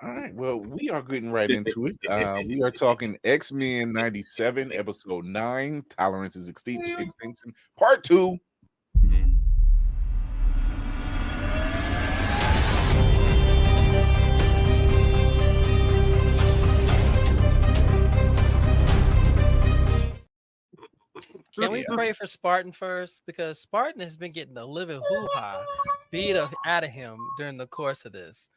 All right. Well, we are getting right into it. We are talking X-Men 97, episode 9, Tolerance is Extinction, part 2. Can we pray for Spartan first? Because Spartan has been getting the living hoo-ha beat out of him during the course of this.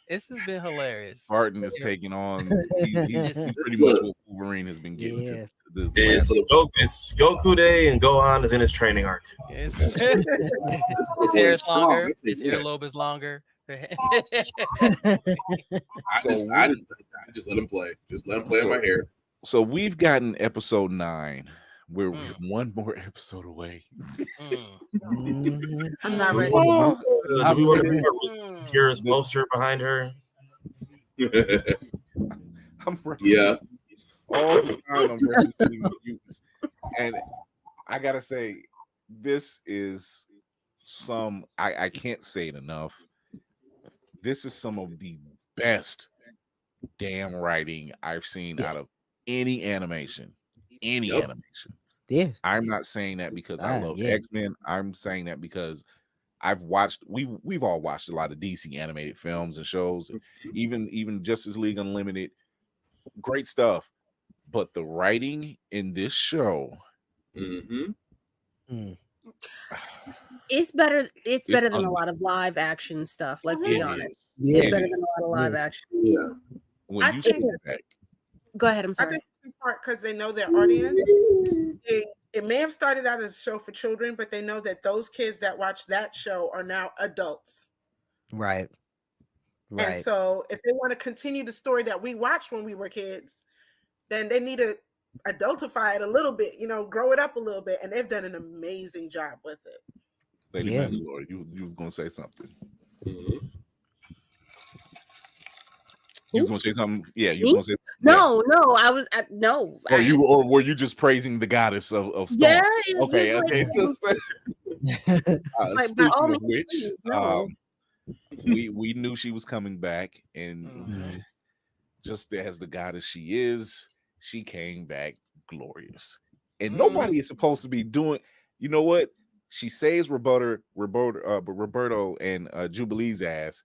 This has been hilarious. Spartan is taking on, he's pretty much what Wolverine has been getting to the it's Goku Day, and Gohan is in his training arc. His hair is longer. His earlobe is longer. I just let him play. Just let him play on my hair. So we've gotten episode 9. We're one more episode away. I'm not ready. Do we want to put Kira's poster behind her? I'm ready. Yeah. All the time I'm ready to see mutants. And I gotta say, this is I can't say it enough. This is some of the best damn writing I've seen out of any animation. Animation. Yeah. I'm not saying that because I love X-Men. I'm saying that because we've all watched a lot of DC animated films and shows, and even Justice League Unlimited. Great stuff. But the writing in this show, it's better. It's better than a lot of live action stuff. Let's be honest. It's better than a lot of live action. Yeah. When you see that, go ahead. I'm sorry. I think in part because they know their audience. It may have started out as a show for children, but they know that those kids that watch that show are now adults. Right. And so if they want to continue the story that we watched when we were kids, then they need to adultify it a little bit, grow it up a little bit. And they've done an amazing job with it. Lady Mandalore, you was going to say something. You was going to say something? Yeah, you was going to say no. I was no. Or were you just praising the goddess of Storm? Yeah. Okay. Speaking of which, we knew she was coming back, and just as the goddess she is, she came back glorious. And nobody is supposed to be doing. You know what? She saves Roberto and Jubilee's ass.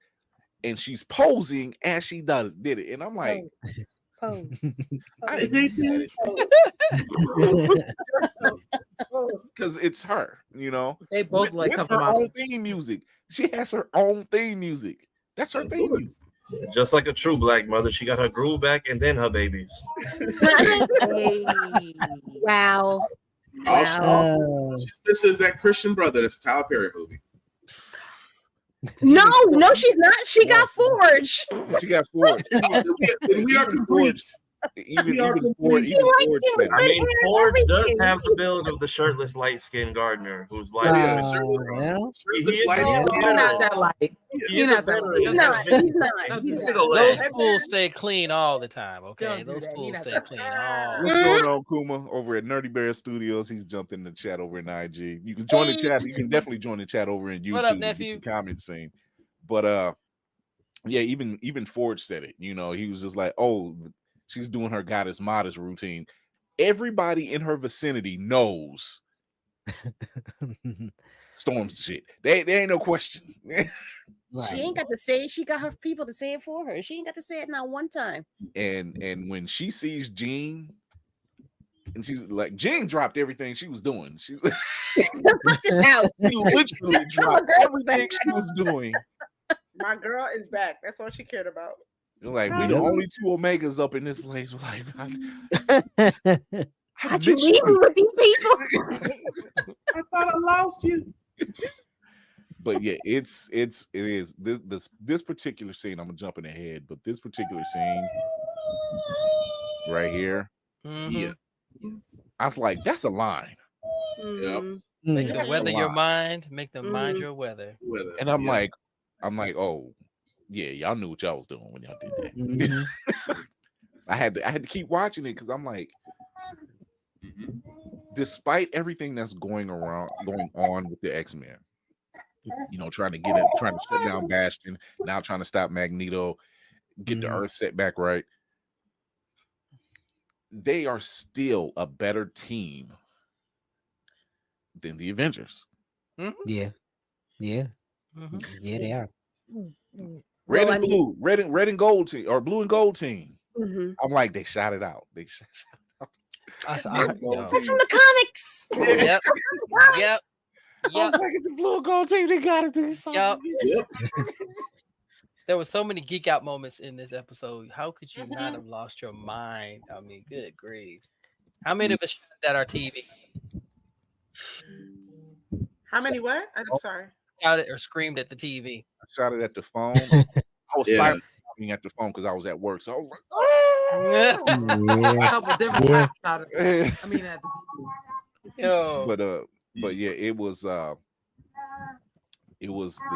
And she's posing as she did it, and I'm like, pose. Because it's her, They both with her own theme music. She has her own theme music. That's her theme music. Just like a true black mother, she got her groove back and then her babies. Wow. Also, this is that Christian brother. That's a Tyler Perry movie. No, she's not. She got forged. She got forged. We are complete. Even Ford. I mean, Ford does have the build of the shirtless, light-skinned gardener who's like, He's not that light. He's not that light. He's not. Those pools stay clean all the time. Okay, those pools stay clean all. What's going on, Kuma? Over at Nerdy Bear Studios, he's jumped in the chat over in IG. You can join the chat. You can definitely join the chat over in YouTube. What up, nephew? Comment scene. But yeah, even Ford said it. He was just like, oh. She's doing her goddess modest routine. Everybody in her vicinity knows Storm's shit. There ain't no question. She ain't got to say it. She got her people to say it for her. She ain't got to say it not one time. And when she sees Jean, and she's like, Jean dropped everything she was doing. She his house. She literally dropped everything she was doing. My girl is back. That's all she cared about. You're like, we the only 2 Omegas up in this place. We're like, how'd you leave me with these people? I thought I lost you. But yeah, it is this particular scene. I'm jumping ahead, but this particular scene right here, yeah, I was like, that's a line. Yep. Make the weather your mind. Make the mind your weather. And I'm like, oh. Yeah, y'all knew what y'all was doing when y'all did that. I had to keep watching it because I'm like, despite everything that's going on with the X-Men, trying to shut down Bastion, now trying to stop Magneto, get the Earth set back right. They are still a better team than the Avengers. Yeah. Yeah, they are. Red and blue, red and gold team, or blue and gold team. I'm like, they shot it out. They shot it out. That's from the comics. Yep. Yep. I was like, the blue and gold team, they got it. Yep. There were so many geek out moments in this episode. How could you not have lost your mind? I mean, good grief. How many of us shot at our TV? How many what? I'm sorry. Shouted or screamed at the TV. I shot it at the phone. I was silent at the phone because I was at work. So I was like, oh! A couple different times out of it. I mean, at the TV. Yo. But yeah, it was the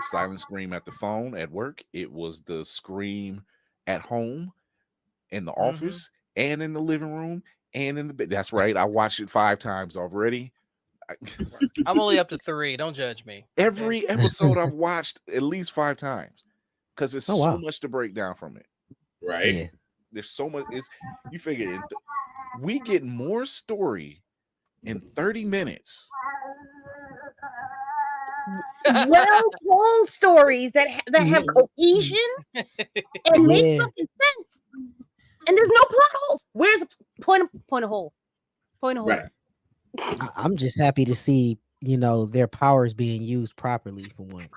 silent scream at the phone at work. It was the scream at home, in the office, and in the living room, and in the bed. That's right. I watched it 5 times already. I'm only up to 3. Don't judge me. Every episode I've watched at least 5 times because there's so much to break down from it. Right. Yeah. There's so much. You figure it, we get more story in 30 minutes. Well told stories that have cohesion and make fucking sense. And there's no plot holes. Where's the point of hole? Point of hole. Right. I'm just happy to see, their powers being used properly for once.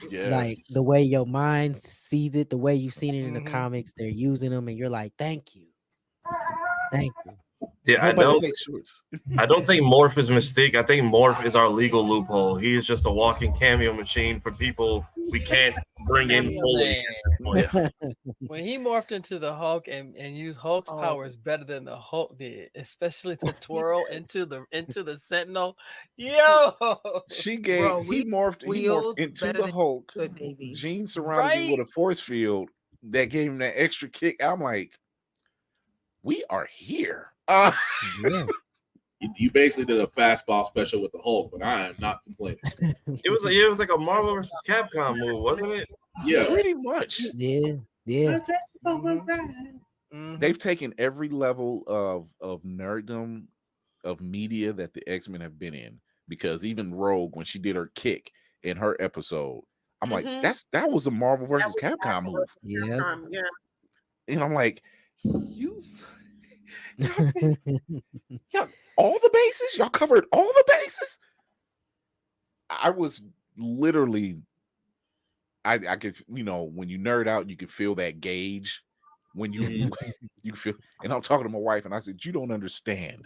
Yes. Like the way your mind sees it, the way you've seen it in the comics, they're using them, and you're like, thank you. Thank you. Yeah, I don't think Morph is Mystique. I think Morph is our legal loophole. He is just a walking cameo machine for people we can't bring in fully at this point. When he morphed into the Hulk and used Hulk's powers better than the Hulk did, especially the twirl into the Sentinel. Yo, he morphed into the Hulk. Jean surrounded him with a force field that gave him that extra kick. I'm like, we are here. You basically did a fastball special with the Hulk, but I am not complaining. It was like a Marvel versus Capcom move, wasn't it? Yeah, pretty much. Yeah. They've taken every level of nerddom of media that the X-Men have been in, because even Rogue, when she did her kick in her episode, I'm like, that was a Marvel versus Capcom move. Yeah. And I'm like, y'all, all the bases? Y'all covered all the bases? I was literally, I could, when you nerd out, you can feel that gauge. When you feel, and I'm talking to my wife, and I said, you don't understand.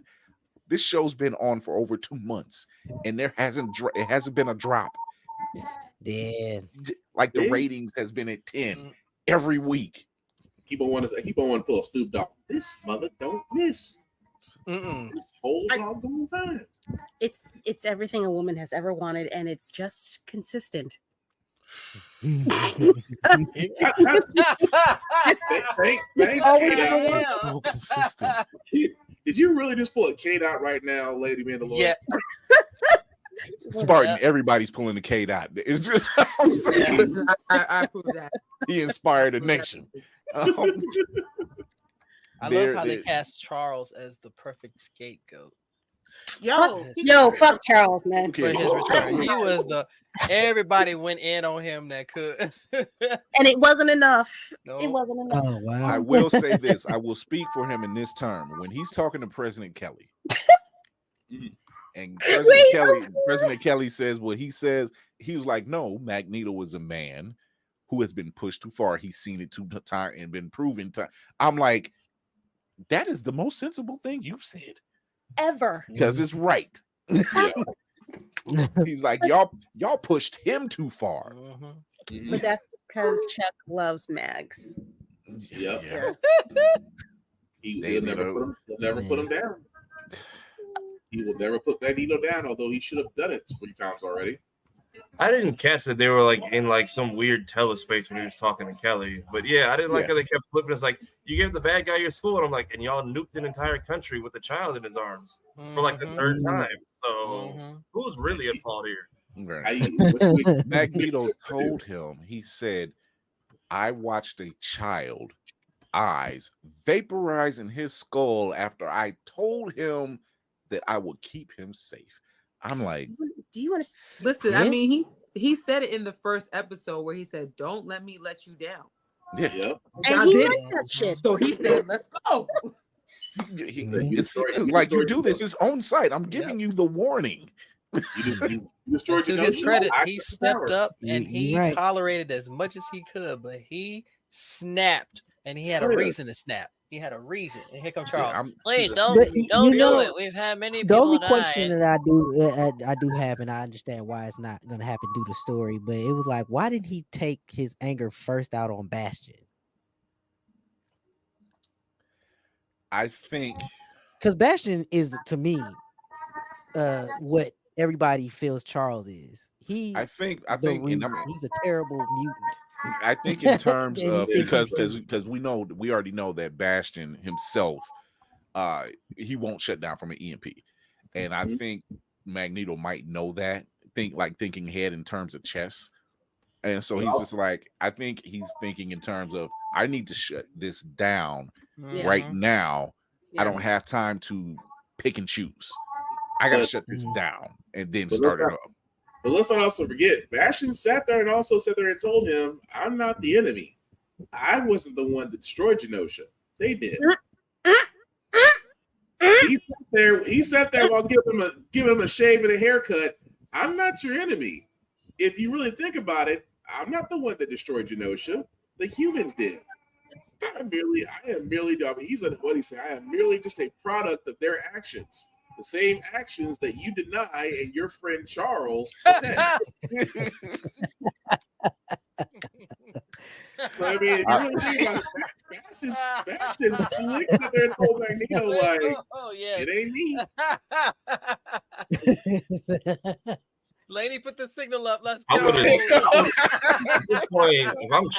This show's been on for over 2 months, and it hasn't been a drop. Yeah, like the ratings has been at 10 every week. Keep on wanting to pull a Snoop Dogg. This mother don't miss. This whole doggone time. It's everything a woman has ever wanted, and it's just consistent. Thanks, Kate. So consistent. Did you really just pull a Kate out right now, Lady Mandalorian? Yeah. Spartan, everybody's pulling the K dot. It's just I approve that. He inspired a nation. I love how they cast Charles as the perfect scapegoat. Yo, fuck Charles, man. For his return. He was everybody went in on him that could. And it wasn't enough. No. It wasn't enough. Oh, wow. I will say this. I will speak for him in this term. When he's talking to President Kelly, and President Kelly says what he says, he was like, no, Magneto is a man who has been pushed too far. He's seen it 2 times and been proven time. I'm like, that is the most sensible thing you've said. Ever. Because it's right. He's like, y'all pushed him too far. But that's because Chuck loves Mags. Yep. He'll never put him down. He will never put Magneto down, although he should have done it 3 times already. I didn't catch that they were like in like some weird telespace when he was talking to Kelly. But yeah, I didn't like how they kept flipping. It's like, you gave the bad guy your school, and I'm like, and y'all nuked an entire country with a child in his arms for like the 3rd time. So who's really at fault here? Magneto told him, he said, I watched a child eyes, vaporizing his skull after I told him that I would keep him safe. I'm like, do you want to listen? I mean, he said it in the first episode where he said, "Don't let me let you down." Yeah, and he meant that shit. So he said, "Let's go." It's like you do this. It's on site. I'm giving you the warning. You destroyed To your his notion. credit, I he got the stepped power. up and he Right. tolerated as much as he could, but he snapped and he had a Oh, yeah. reason to snap. He had a reason. And here comes See, Charles. But you Don't do know, it. We've had many the people only die. question that I do have, and I understand why it's not going to happen due to story, but it was like, why did he take his anger first out on Bastion? I think Because Bastion is, to me, what everybody feels Charles is. He's I think the and reason. I mean, He's a terrible mutant. I think in terms And he of thinks he's because we already know that Bastion himself, he won't shut down from an EMP, and I think Magneto might know that. Thinking ahead in terms of chess, and so he's just like, I think he's thinking in terms of, I need to shut this down right now. I don't have time to pick and choose. I got to shut this down and then start it up. But let's not also forget, Bastion sat there and told him, "I'm not the enemy. I wasn't the one that destroyed Genosha. They did." He sat there while giving him a shave and a haircut. "I'm not your enemy. If you really think about it, I'm not the one that destroyed Genosha. The humans did. I am merely, what he said, I am merely just a product of their actions. The same actions that you deny and your friend Charles protect." So, I mean, if you really think about it, Bastion slick sit there and told Magneto, like, "It ain't me." Lady, put the signal up. Let's I go. would at this point, if I'm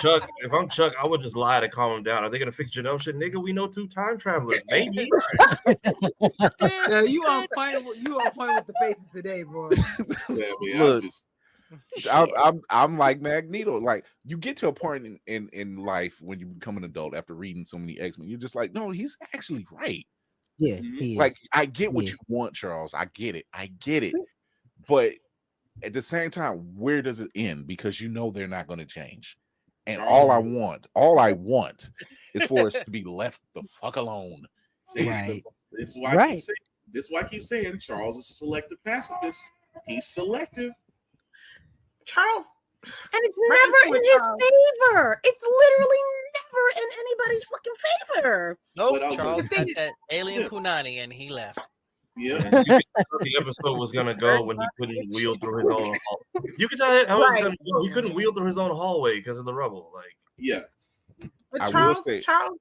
Chuck, I would just lie to calm him down. Are they gonna fix Genosha? Nigga, we know 2 time travelers. Maybe. Yeah, you on point with the faces today, boy. Yeah, I mean, Look, I'm like Magneto. Like, you get to a point in life when you become an adult after reading so many X-Men, you're just like, no, he's actually right. Yeah, he is. Like, I get what you want, Charles. I get it. But at the same time, where does it end? Because you know they're not going to change. And all I want is for us to be left the fuck alone. See, Right. This is why I keep saying Charles is a selective pacifist. He's selective. Charles, and it's never in his favor. It's literally never in anybody's fucking favor. Nope, Charles got that alien punani and he left. Yeah, the episode was gonna go when he couldn't wheel through his own. You could tell how it was gonna go. He couldn't wheel through his own hallway because of the rubble. Like, yeah. But I Charles, will say, Charles,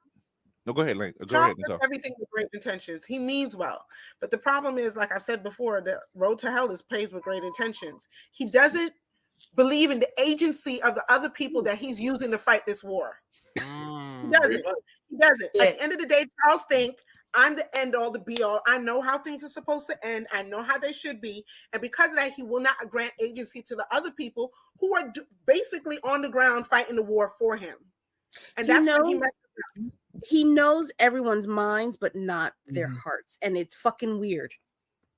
no, go ahead, Lane. Go Charles ahead, does Nicole. everything with great intentions. He means well, but the problem is, like I've said before, the road to hell is paved with great intentions. He doesn't believe in the agency of the other people that he's using to fight this war. He doesn't. He doesn't. Yeah. At the end of the day, Charles thinks, I'm the end all, the be all. I know how things are supposed to end. I know how they should be. And because of that, he will not grant agency to the other people who are basically on the ground fighting the war for him. And that's when he messes up. He knows everyone's minds, but not their hearts. And it's fucking weird.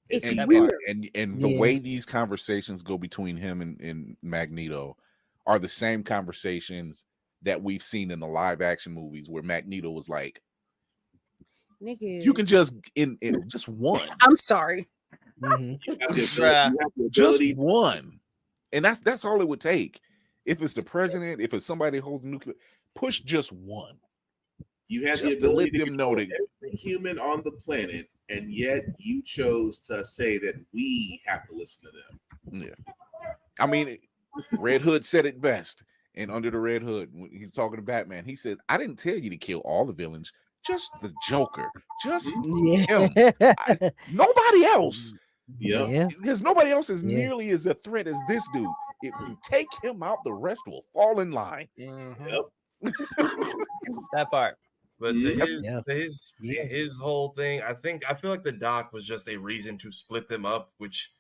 It's weird. And the way these conversations go between him and Magneto are the same conversations that we've seen in the live action movies where Magneto was like, nigga, you can just in just one. I'm sorry. Just one. And that's all it would take. If it's the president, if it's somebody holding nuclear, push just one. You had just the ability to let them know that every human on the planet, and yet you chose to say that we have to listen to them. Yeah. I mean, Red Hood said it best. And Under the Red Hood, when he's talking to Batman, he said, I didn't tell you to kill all the villains, just the Joker. Just him. Nobody else. Yeah. Because nobody else is nearly as a threat as this dude. If you take him out, the rest will fall in line. Yep. That part. But to his whole thing, I feel like the doc was just a reason to split them up, which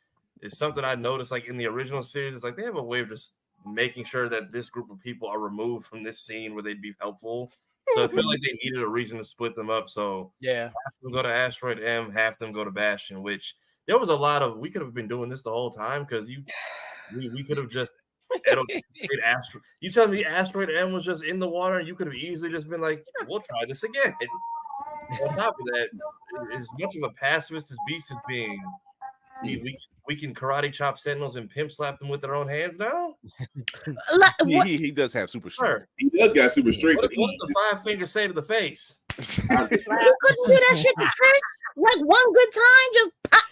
is something I noticed like in the original series. It's like they have a way of just making sure that this group of people are removed from this scene where they'd be helpful. So I feel like they needed a reason to split them up. So yeah, half them go to Asteroid M, half them go to Bastion. Which there was a lot of. We could have been doing this the whole time because we could have just. You tell me Asteroid M was just in the water, and you could have easily just been like, "We'll try this again." On top of that, as much of a pacifist as Beast is being, we can karate chop Sentinels and pimp slap them with their own hands now. He does have super strength. He does got super strength. What did the 5 finger say to the face? You couldn't do that shit to Trent. Like one good time,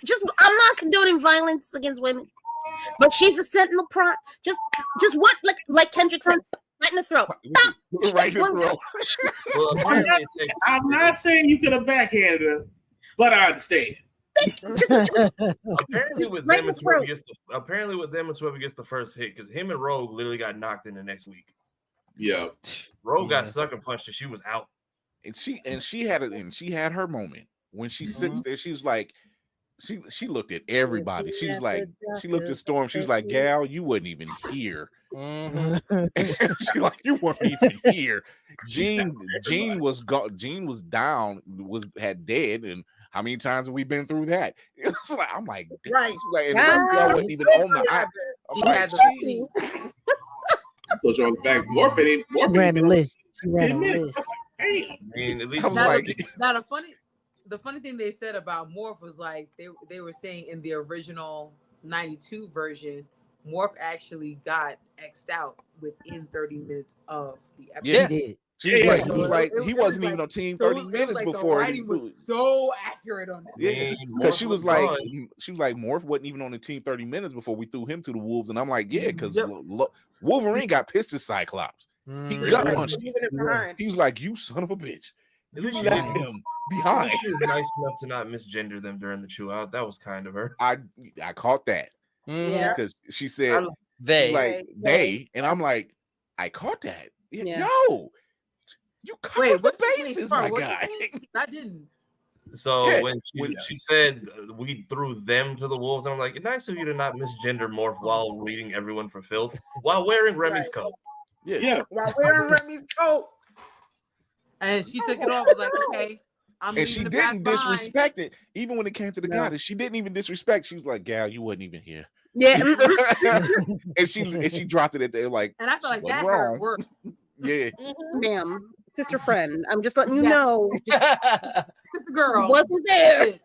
just I'm not condoning violence against women, but she's a Sentinel prime. Just what like Kendrick said, right in the throat. Right in the throat. Well, I'm not saying you could have backhanded her, but I understand. Apparently with them, it's whoever gets the first hit because him and Rogue literally got knocked in the next week. Yeah, Rogue got sucker punched and she was out. And she had her moment when she sits there. She was like, she looked at everybody. She was like, she looked at Storm. She was like, "Gal, you wasn't even here." She like, "You weren't even here." Jean was down, had dead, and how many times have we been through that? It's like, I'm like, right. Like, and Gal wasn't even on the. So y'all back. Morph ran the list. She ran the list. I mean, at least now the funny thing they said about Morph was like they were saying in the original 92 version, Morph actually got X'd out within 30 minutes of the episode. Yeah, he did. He wasn't even on team 30 minutes before. The writing was so accurate on that. Yeah, because she was like, Morph wasn't even on the team 30 minutes before we threw him to the wolves, and I'm like, yeah, because Wolverine got pissed at Cyclops. He gut punched him. He was like, "You son of a bitch." At least left him behind. She was nice enough to not misgender them during the chew out. That was kind of her. I caught that. Yeah, because she said they, and I'm like, I caught that. Yeah. No, you covered the bases, my guy. I didn't. So when she said we threw them to the wolves, I'm like, nice of you to not misgender Morph while reading everyone for filth while wearing Remy's coat. Yeah, while wearing Remy's coat. And she took it off. Was like, okay. And she didn't disrespect it, even when it came to the goddess. She didn't even disrespect. She was like, "Gal, you wasn't even here." Yeah, and she dropped it at there like. And I feel like that hurt worse. Yeah, ma'am, sister friend. I'm just letting you know. This girl wasn't there.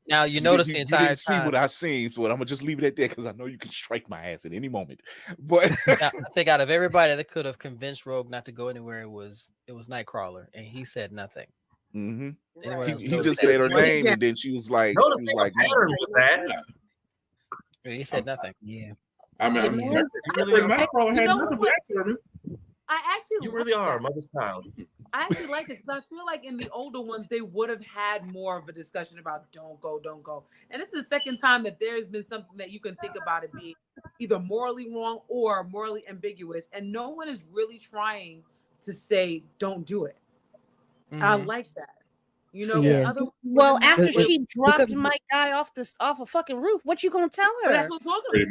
Now you notice the entire time. See what I seen, so I'm gonna just leave it at that because I know you can strike my ass at any moment. But now, I think out of everybody that could have convinced Rogue not to go anywhere, it was Nightcrawler, and he said nothing. Mm-hmm. He just said her name, and then she was like, pattern with that. He said nothing. Yeah, I mean, Nightcrawler had nothing for that sermon. You really are a mother's child. I actually like it because I feel like in the older ones they would have had more of a discussion about don't go. And this is the second time that there's been something that you can think about it being either morally wrong or morally ambiguous, and no one is really trying to say don't do it. Mm-hmm. I like that. You know, well, after she dropped my guy off a fucking roof, what you gonna tell her? That's what I'm talking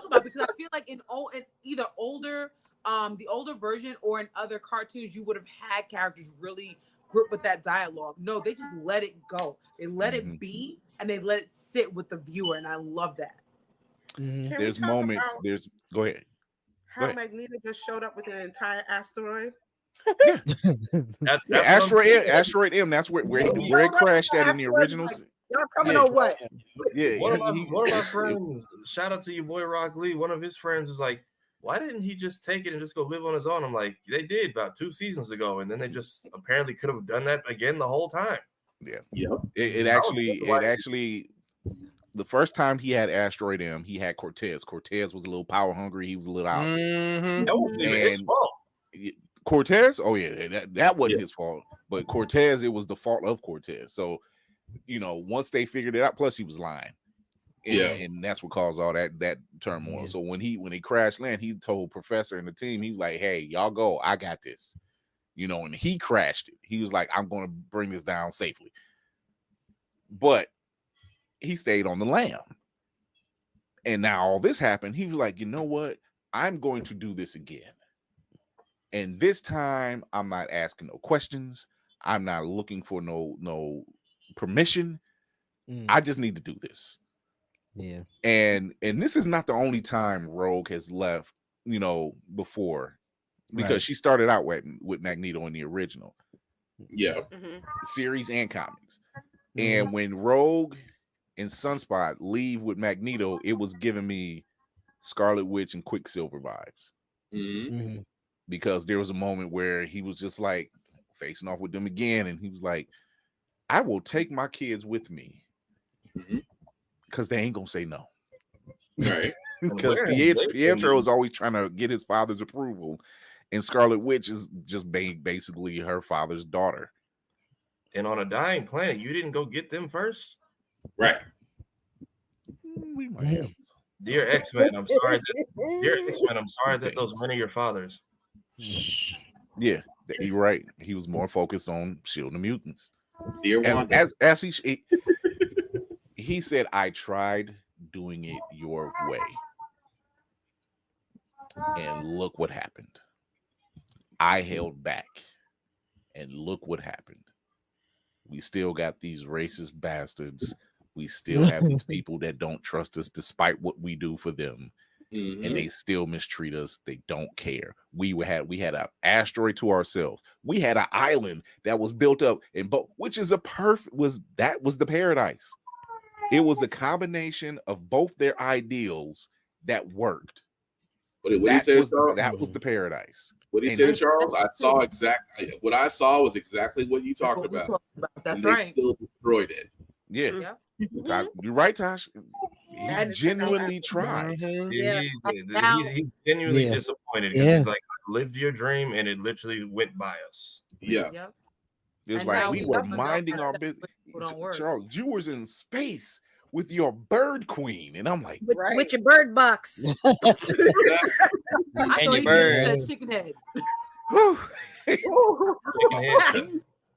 about. Because I feel like in either older. The older version or in other cartoons, you would have had characters really grip with that dialogue. No, they just let it go. They let it be, and they let it sit with the viewer, and I love that. There's moments. Go ahead. How Magneto just showed up with an entire asteroid. Asteroid M. That's where it crashed at in the originals. Y'all coming on what? Yeah. One of my friends. Shout out to your boy Rock Lee. One of his friends was like, why didn't he just take it and just go live on his own? I'm like, they did about 2 seasons ago, and then they just apparently could have done that again the whole time. Yeah. It actually, the first time he had Asteroid M, he had Cortez. Cortez was a little power hungry. He was a little out. That wasn't even his fault. Cortez, that wasn't his fault. But Cortez, it was the fault of Cortez. So, once they figured it out, plus he was lying. And that's what caused all that turmoil. Yeah. So when he crashed land, he told Professor and the team, he was like, "Hey, y'all go, I got this." And he crashed it. He was like, "I'm going to bring this down safely." But he stayed on the lam. And now all this happened. He was like, "You know what? I'm going to do this again." And this time, I'm not asking no questions. I'm not looking for no permission. I just need to do this. Yeah. And this is not the only time Rogue has left, before, because she started out with Magneto in the original series and comics. And when Rogue and Sunspot leave with Magneto, it was giving me Scarlet Witch and Quicksilver vibes. Because there was a moment where he was just like facing off with them again, and he was like, I will take my kids with me because they ain't gonna say no. Right. Because Pietro is always trying to get his father's approval, and Scarlet Witch is just basically her father's daughter. And on a dying planet, you didn't go get them first? Right. We might have. Dear X-Men, I'm sorry. I'm sorry that those men are your fathers. Yeah, you're right. He was more focused on shielding the mutants. Dear as he said, I tried doing it your way, and look what happened. I held back, and look what happened. We still got these racist bastards. We still have these people that don't trust us despite what we do for them. And they still mistreat us. They don't care. We had an asteroid to ourselves. We had an island that was built up which is was the paradise. It was a combination of both their ideals that worked. That was the paradise. What he said, Charles, what I saw was exactly what you talked about. That's and right. They still destroyed it. Yeah. You're right, Tosh. He genuinely tries. He's genuinely disappointed. He's like, I lived your dream and it literally went by us. Yeah. It was like we were minding our business. Charles, you was in space with your bird queen. And I'm like, with your bird box. I thought he said chicken head.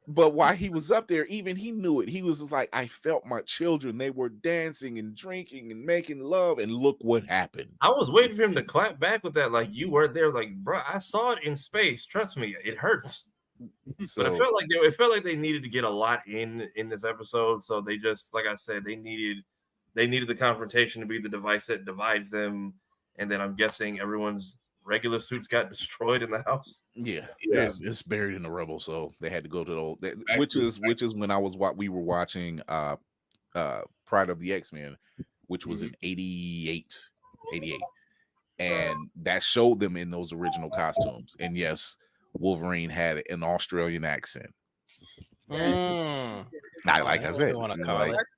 But while he was up there, even he knew it. He was just like, I felt my children. They were dancing and drinking and making love. And look what happened. I was waiting for him to clap back with that. Like, you weren't there. Like, bro, I saw it in space. Trust me, it hurts. But it felt like they needed to get a lot in this episode. So they just, like I said, they needed the confrontation to be the device that divides them. And then I'm guessing everyone's regular suits got destroyed in the house. Yeah. It's buried in the rubble, so they had to go to the old. Which is when we were watching Pride of the X-Men, which was in 88, and that showed them in those original costumes. And yes, Wolverine had an Australian accent. Like I said,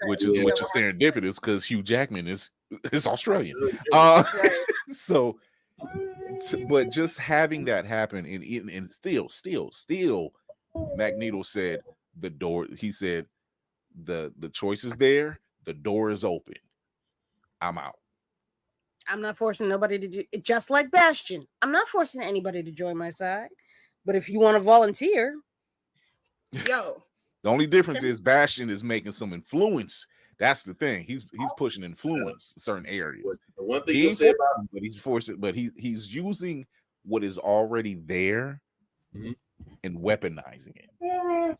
which is serendipitous because Hugh Jackman is Australian. So. But just having that happen and still Magneto said the door, he said the choice is there, the door is open, I'm out. I'm not forcing nobody to do it, just like Bastion. I'm not forcing anybody to join my side, but if you want to volunteer, yo. The only difference is Bastion is making some influence. That's the thing. He's pushing influence in certain areas. The one thing you say about him, but he's forcing, but he's using what is already there and weaponizing it.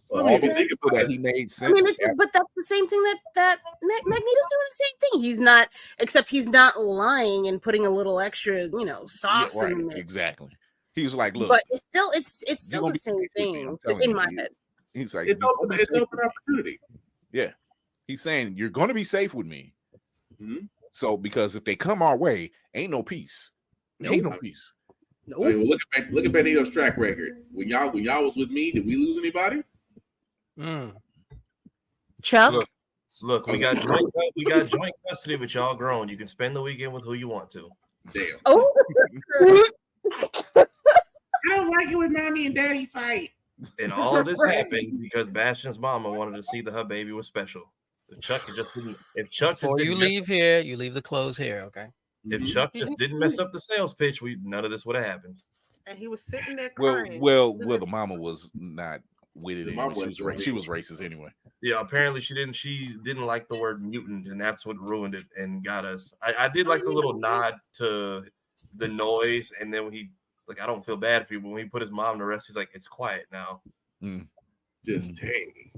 So all the people that he made sense. I mean, but that's the same thing that Magneto's doing the same thing. He's not, except he's not lying and putting a little extra, sauce in it. Exactly. He was like, look, but it's still the same thing in my head. He's like, it's open opportunity. Yeah. He's saying you're going to be safe with me. So because if they come our way, ain't no peace. Ain't no peace. Nope. I mean, look at Magneto's track record. When y'all was with me, did we lose anybody? Chuck. Look, we got joint custody, but y'all grown. You can spend the weekend with who you want to. Damn. Oh. I don't like it when mommy and daddy fight. And all this happened because Bastion's mama wanted to see that her baby was special. If Chuck just didn't, before you leave here, you leave the clothes here, okay? If Chuck just didn't mess up the sales pitch, none of this would have happened. And he was sitting there crying. Well, the mama was not with it. Anyway. She was racist anyway. Yeah, apparently she didn't like the word mutant, and that's what ruined it and got us. I did like the little nod to the noise, and then when he like I don't feel bad for you. But when he put his mom to rest, he's like, it's quiet now. Just dang.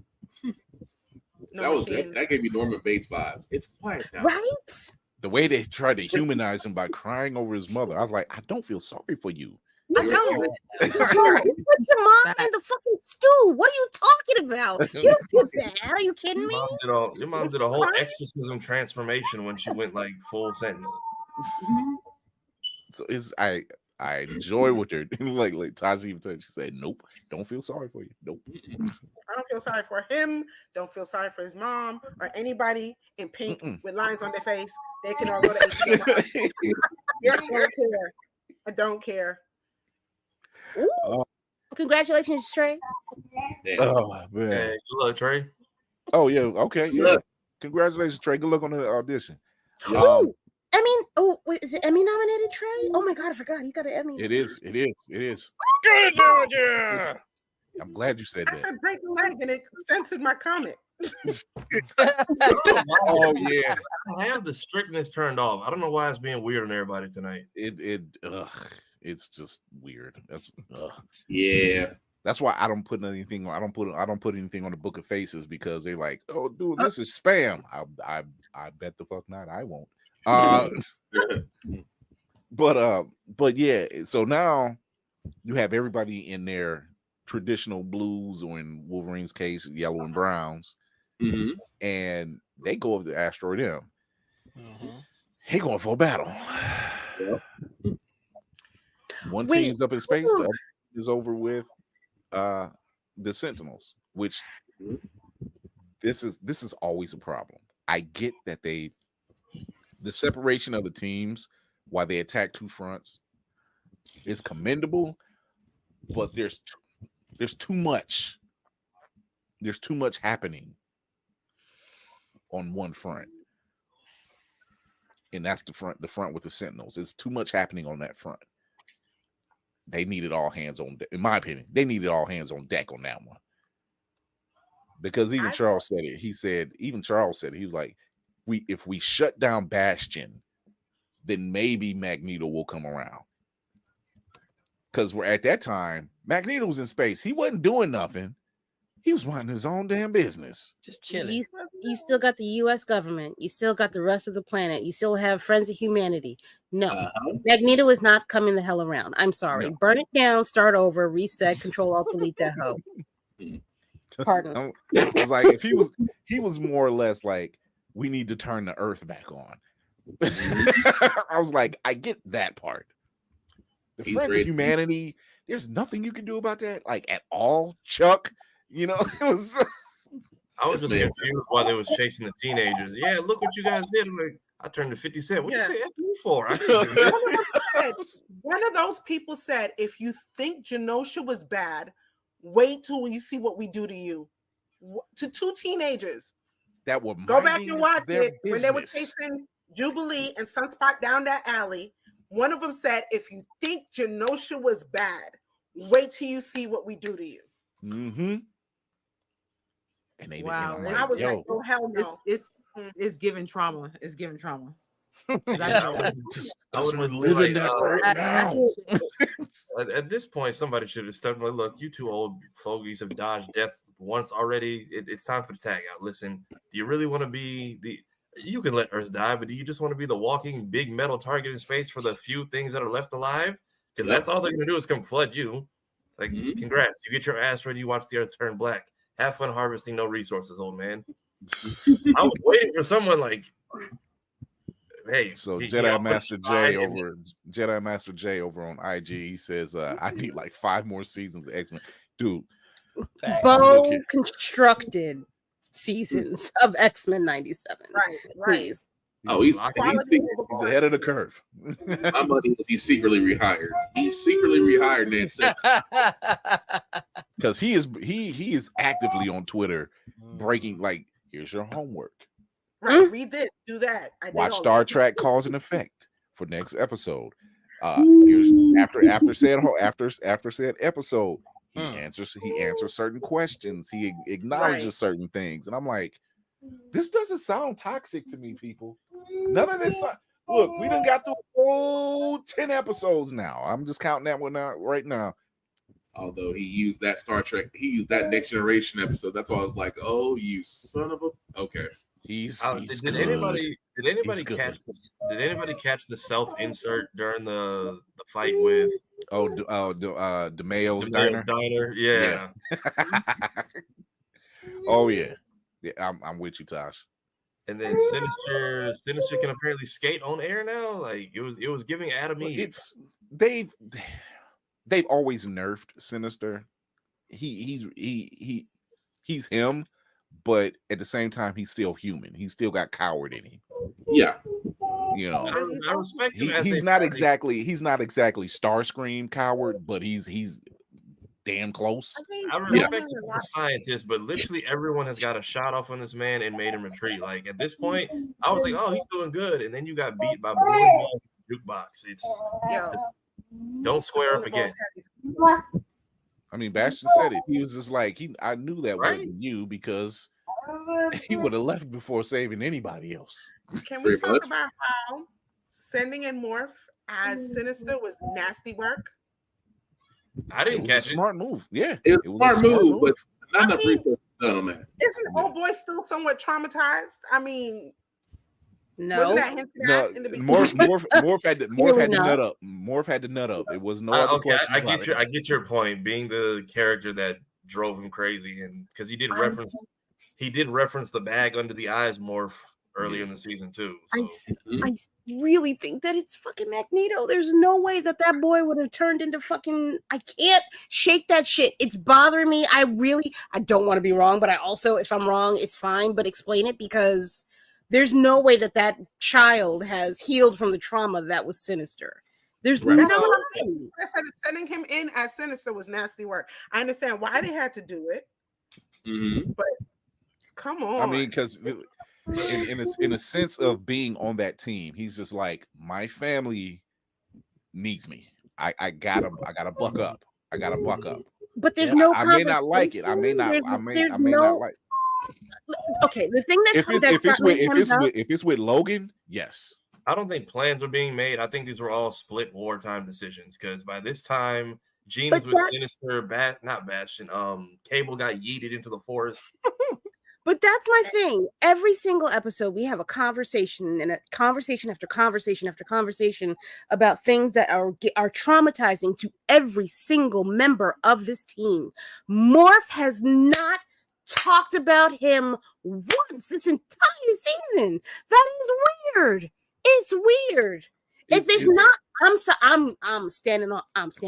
That gave me Norman Bates vibes. It's quiet now. Right? The way they tried to humanize him by crying over his mother, I was like, I don't feel sorry for you. I don't. Put your mom in the fucking stew. What are you talking about? You don't feel bad. Are you kidding me? Your mom did a whole exorcism transformation when she went like full Sentinel. So I enjoy what they're like Tasha even said. She said, "Nope, don't feel sorry for you. Nope." I don't feel sorry for him. Don't feel sorry for his mom or anybody in pink with lines on their face. They can all go to HDMI. I don't care. I don't care. Ooh. Congratulations, Trey. Oh man. Hey, good luck, Trey. Oh yeah. Okay. Yeah. Congratulations, Trey. Good luck on the audition. Ooh. Wait, is it Emmy nominated Trey? Oh my god, I forgot. He got an Emmy. It is. I'm glad you said I that. said break the leg and it censored my comment. Oh yeah. I have the strictness turned off. I don't know why it's being weird on everybody tonight. It's just weird. That's yeah. That's why I don't put anything. I don't put anything on the Book of Faces because they're like, oh, dude, this is spam. I bet the fuck not. I won't. But yeah. So now you have everybody in their traditional blues, or in Wolverine's case, yellow and browns, and they go up to Asteroid M. He going for a battle. One team's up in space, the other is over with the Sentinels, which this is always a problem. I get that the separation of the teams while they attack two fronts is commendable, but there's too much. There's too much happening on one front. And that's the front with the Sentinels. There's too much happening on that front. They needed all hands on deck. In my opinion, they needed all hands on deck on that one. Because even Charles said it. He was like, if we shut down Bastion, then maybe Magneto will come around. Because we're at that time, Magneto was in space. He wasn't doing nothing. He was minding his own damn business. Just chilling. You still got the U.S. government. You still got the rest of the planet. You still have Friends of Humanity. No, Magneto is not coming the hell around. I'm sorry. No. Burn it down, start over, reset, Control Alt Delete that hoe. Pardon. I was like, if he was more or less like, we need to turn the Earth back on. I was like, I get that part. The Friends of Humanity, there's nothing you can do about that, like at all, Chuck. You know, it was. I was just confused while they was chasing the teenagers. Yeah, look what you guys did. I'm like, I turned to 50 Cent. What you say F me for? One of those people said, if you think Genosha was bad, wait till you see what we do to you. To two teenagers. That were go back and watch it when they were chasing Jubilee and Sunspot down that alley. One of them said, if you think Genosha was bad, wait till you see what we do to you. Mm-hmm. And they and I was like, oh hell no. It's giving trauma. It's giving trauma. I would live in that right now. At this point, somebody should have stepped like, look, you two old fogies have dodged death once already. It's time for the tag out. Listen, do you really want to be you can let Earth die, but do you just want to be the walking big metal target in space for the few things that are left alive? Because that's all they're going to do is come flood you. Like, congrats. You get your asteroid, you watch the Earth turn black. Have fun harvesting no resources, old man. I was waiting for someone like, hey. So Jedi Master J over on IG, he says, I need like 5 more seasons of X-Men. Dude. Well constructed seasons of X-Men 97. Right. Please. Oh, he's ahead of the curve. My money is he's secretly rehired. He's secretly rehired Nancy. Because he is actively on Twitter breaking, like, here's your homework. Right, read this, do that. Watch Star Trek Cause and Effect for next episode. Here's after said episode, he answers certain questions. He acknowledges certain things, and I'm like, this doesn't sound toxic to me, people. None of this. Look, we done got through whole 10 episodes now. I'm just counting that one out right now. Although he used that Star Trek, he used that Next Generation episode. That's why I was like, "Oh, you son of a." Okay. He's did good. anybody Did anybody catch the self insert during the fight with DeMayo's Diner? Yeah. Oh yeah. I'm with you, Tosh. And then Sinister can apparently skate on air now. Like it was giving Adam Eve. They've always nerfed Sinister. He's him, but at the same time, he's still human. He's still got coward in him. Yeah. You know, I respect him. He's not exactly Starscream coward, but he's damn close. I respect him as a scientist, but literally everyone has got a shot off on this man and made him retreat. Like at this point, I was like, "Oh, he's doing good," and then you got beat by Blue Jukebox. Don't square up again. I mean, Bastion said it. He was just like, I knew that wasn't you because he would have left before saving anybody else. Can we talk about how sending in Morph as Sinister was nasty work? I didn't catch it. Smart move. Yeah. It was a smart move, but not enough research done on that. Isn't old boy still somewhat traumatized? I mean, no. Morph had to nut up. Morph had to nut up. It was no other question. I get your point. Being the character that drove him crazy, and because he did reference the bag under the eyes Morph earlier in the season too. So. I really think that it's fucking Magneto. There's no way that boy would have turned into fucking. I can't shake that shit. It's bothering me. I don't want to be wrong, but I also, if I'm wrong, it's fine. But explain it, because there's no way that child has healed from the trauma that was Sinister. There's no way. I said sending him in as Sinister was nasty work. I understand why they had to do it, but come on. I mean, because in a sense of being on that team, he's just like, my family needs me. I gotta buck up. I gotta buck up. But there's no. I may not like it. I may not like. Okay, the thing that's if it's with Logan, yes. I don't think plans are being made. I think these were all split wartime decisions, because by this time, Jean was with Sinister, not Bastion. Cable got yeeted into the forest. But that's my thing. Every single episode, we have a conversation, and a conversation after conversation after conversation about things that are traumatizing to every single member of this team. Morph has not talked about him once this entire season. That is weird. It's weird. If it's not, I'm standing on.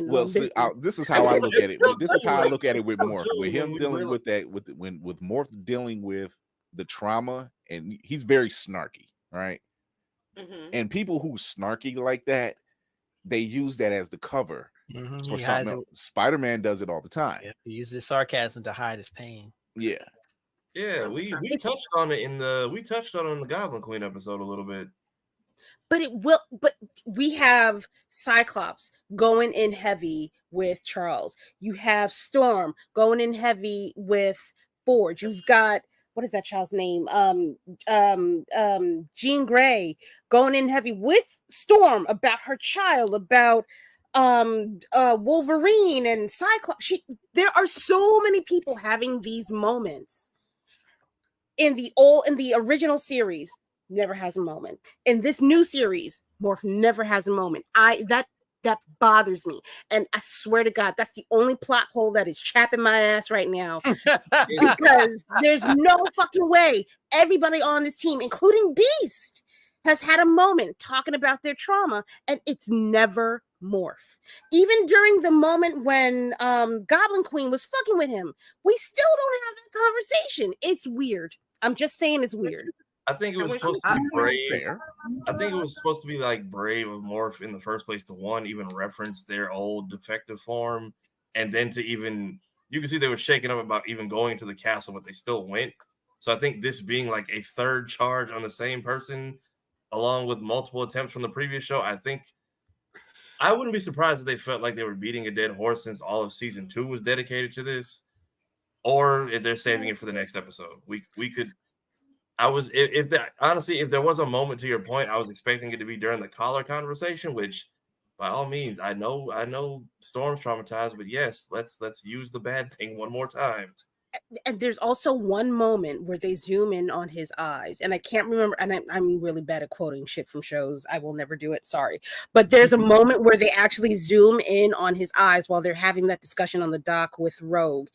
Well, see, this is how I look at it. This is how I look at it with Morph. With him dealing with that, with Morph dealing with the trauma, and he's very snarky, right? And people who snarky like that, they use that as the cover for something else. Spider-Man does it all the time. Yeah, he uses sarcasm to hide his pain. Yeah. Yeah, we touched on it in the Goblin Queen episode a little bit. But we have Cyclops going in heavy with Charles. You have Storm going in heavy with Forge. You've got, what is that child's name? Jean Grey going in heavy with Storm about her child, about Wolverine and Cyclops. There are so many people having these moments. In the original series, never has a moment. In this new series, Morph never has a moment. That bothers me. And I swear to God, that's the only plot hole that is chapping my ass right now. Because there's no fucking way everybody on this team, including Beast, has had a moment talking about their trauma, and it's never Morph. Even during the moment when Goblin Queen was fucking with him, we still don't have that conversation. It's weird. I'm just saying it's weird. I think it was supposed to be brave. I think it was supposed to be like brave of Morph in the first place to even reference their old defective form, and then to even, you can see they were shaking up about even going to the castle, but they still went. So I think this being like a third charge on the same person, along with multiple attempts from the previous show, I think I wouldn't be surprised if they felt like they were beating a dead horse since all of season 2 was dedicated to this, or if they're saving it for the next episode. We could. I was if that honestly, if there was a moment to your point, I was expecting it to be during the collar conversation, which by all means, I know Storm's traumatized, but yes, let's use the bad thing one more time. And there's also one moment where they zoom in on his eyes, and I can't remember, and I'm really bad at quoting shit from shows. I will never do it, sorry. But there's a moment where they actually zoom in on his eyes while they're having that discussion on the dock with Rogue.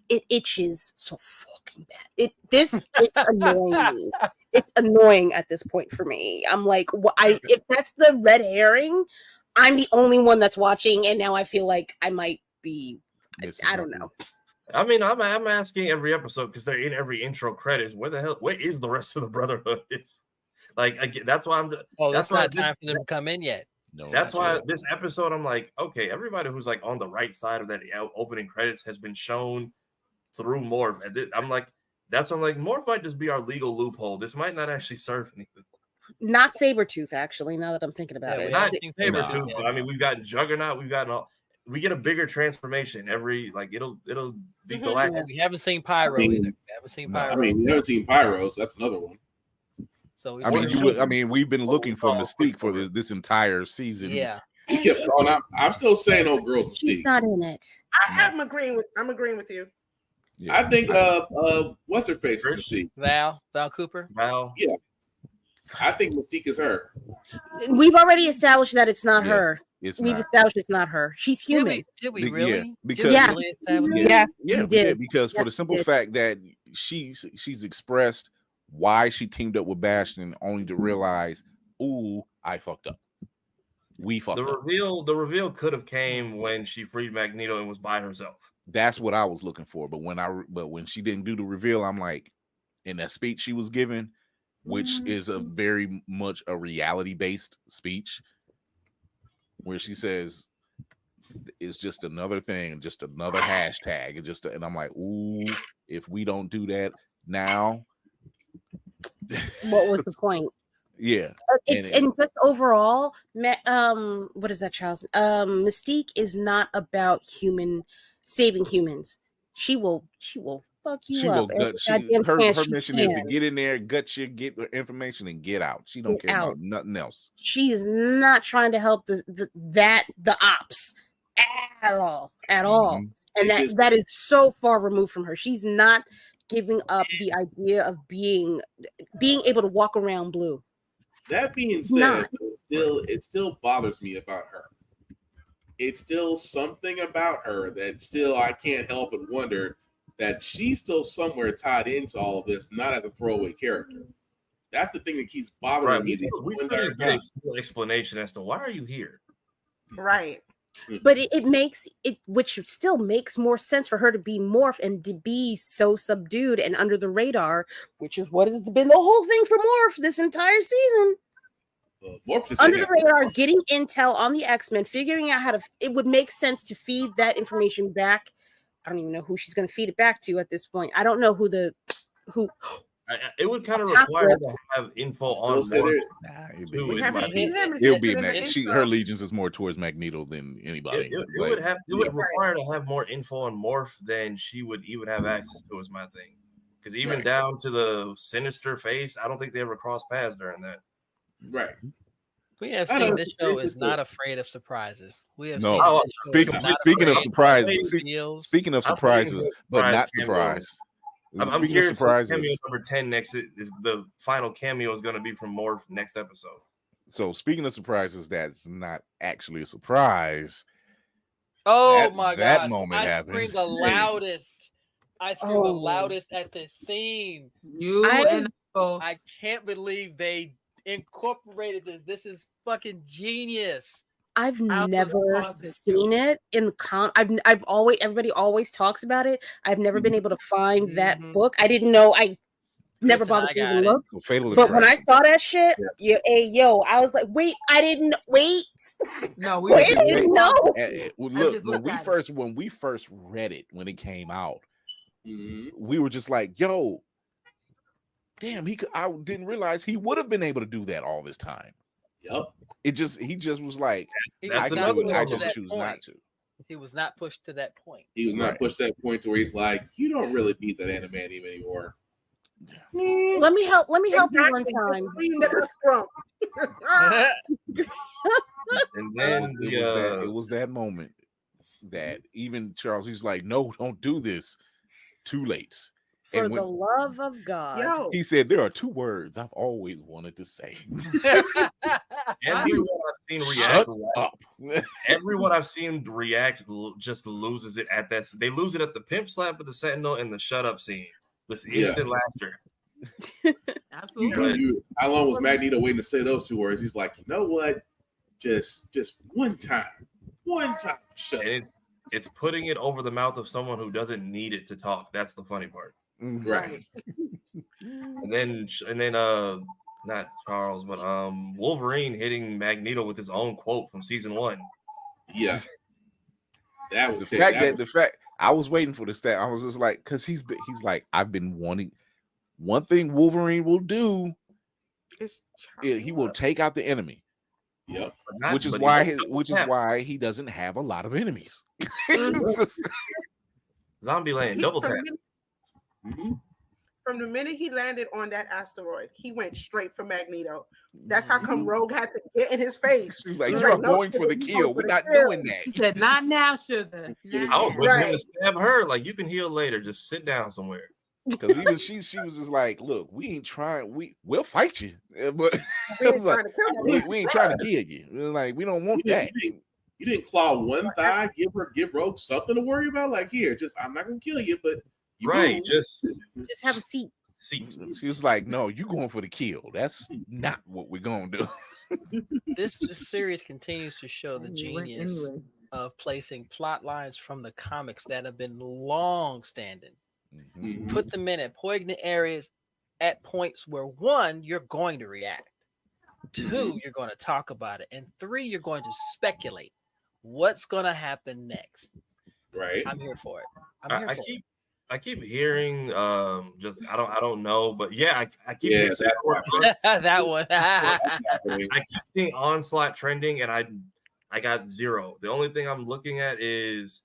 It itches so fucking bad. It's annoying me. It's annoying at this point for me. I'm like, if that's the red herring, I'm the only one that's watching, and now I feel like I might be. I don't know. I mean, I'm asking every episode because they're in every intro credits. Where is the rest of the Brotherhood? That's why I'm. That's not time for them to come in yet. No, that's why this episode I'm like, okay, everybody who's like on the right side of that opening credits has been shown through Morph. I'm like, Morph might just be our legal loophole. This might not actually serve anything. Not Sabretooth, actually. Now that I'm thinking about it, not Sabretooth. But I mean, we've got Juggernaut. We get a bigger transformation every it'll be Galactus. We haven't seen Pyro either. We haven't seen Pyro. We haven't seen Pyro, so that's another one. So we've been looking for Mystique for this entire season. Yeah. He kept calling out. I'm still saying old girl's Mystique. She's not in it. I'm agreeing with you. Yeah. I think what's her face is Mystique. Val Cooper. Yeah. I think Mystique is her. We've already established that it's not her. We've established it's not her. She's human. Did we really? Yeah, because because for the simple fact that she's expressed why she teamed up with Bastion, only to realize, ooh, I fucked up. We fucked up. The reveal could have came when she freed Magneto and was by herself. That's what I was looking for. But when she didn't do the reveal, I'm like, in that speech she was given, which is a very much a reality-based speech, where she says it's just another thing, just another hashtag, and I'm like, ooh, if we don't do that now, what was the point? Yeah, and just overall, what is that, Charles? Mystique is not about saving humans. She will fuck you up. Her mission is to get in there, gut you, get the information, and get out. She don't care about nothing else. She is not trying to help the ops at all. Mm-hmm. And that is so far removed from her. She's not giving up the idea of being able to walk around blue. That being said, it still bothers me about her. It's still something about her that still I can't help but wonder that she's still somewhere tied into all of this, not as a throwaway character. That's the thing that keeps bothering me. We still didn't get a full explanation as to why are you here. Right. But it makes it, which still makes more sense for her to be Morph and to be so subdued and under the radar, which is what has been the whole thing for Morph this entire season. Under the radar, getting intel on the X-Men, figuring out how to. It would make sense to feed that information back. I don't even know who she's going to feed it back to at this point. I don't know who. It would kind of require to have info on. It'll be her allegiance is more towards Magneto than anybody. It would require to have more info on Morph than she would even have access to. Is my thing, because even down to the Sinister face, I don't think they ever crossed paths during that. Right. We have seen this show is not afraid of surprises. We have speaking of surprises, but not surprise. I'm curious. Cameo number 10 next is the final cameo is going to be from Morph next episode. So speaking of surprises, that's not actually a surprise. Oh my god! That moment happened. I screamed the loudest. I screamed the loudest at this scene. I can't believe they incorporated this. This is fucking genius. I've never seen it in the everybody always talks about it. I've never been able to find that book. I didn't know. I never bothered to even look. But when I saw that shit, I was like, wait, I didn't wait. No, we didn't know. Look, when we first read it when it came out, we were just like, yo, damn, I didn't realize he would have been able to do that all this time. Yep. He just was like, I just choose not to. He was not pushed to that point. He was not pushed to that point to where he's like, you don't really beat that Animanium anymore. Let me help you one time. And then it was that moment that even Charles, he's like, no, don't do this. Too late. For the love of God. He said, there are 2 words I've always wanted to say. Everyone I've seen react. Everyone I've seen react just loses it at that. They lose it at the pimp slap with the Sentinel and the shut up scene. This instant laughter. Absolutely. How long was Magneto waiting to say those 2 words? He's like, you know what? Just one time. Shut up. It's putting it over the mouth of someone who doesn't need it to talk. That's the funny part. Right. and then not Charles, but Wolverine hitting Magneto with his own quote from season 1. Yeah. That was the fact I was waiting for the stat. I was just like, because he's like, I've been wanting. One thing Wolverine will do is he will take out the enemy. Yep. Which is why he doesn't have a lot of enemies. Zombieland, double tap. From the minute he landed on that asteroid, he went straight for Magneto. That's how come Rogue had to get in his face. She's like, you're going for the kill. We're not doing that. He said, not now, sugar. I was waiting to stab her. Like, you can heal later. Just sit down somewhere. Because even she was just like, look, we ain't trying. We'll fight you, but we ain't trying to kill you. Like, we don't want that. You didn't claw one thigh, give Rogue something to worry about. Like, here, I'm not gonna kill you, but just have a seat. She was like, no, you going for the kill. That's not what we're gonna do. This series continues to show the genius of placing plot lines from the comics that have been long standing. Mm-hmm. Put them in at poignant areas at points where 1, you're going to react, 2, you're going to talk about it, and 3, you're going to speculate what's going to happen next. Right. I'm here for it. I keep hearing just I don't know, but yeah, I keep hearing that one. I keep seeing Onslaught trending, and I got 0. The only thing I'm looking at is,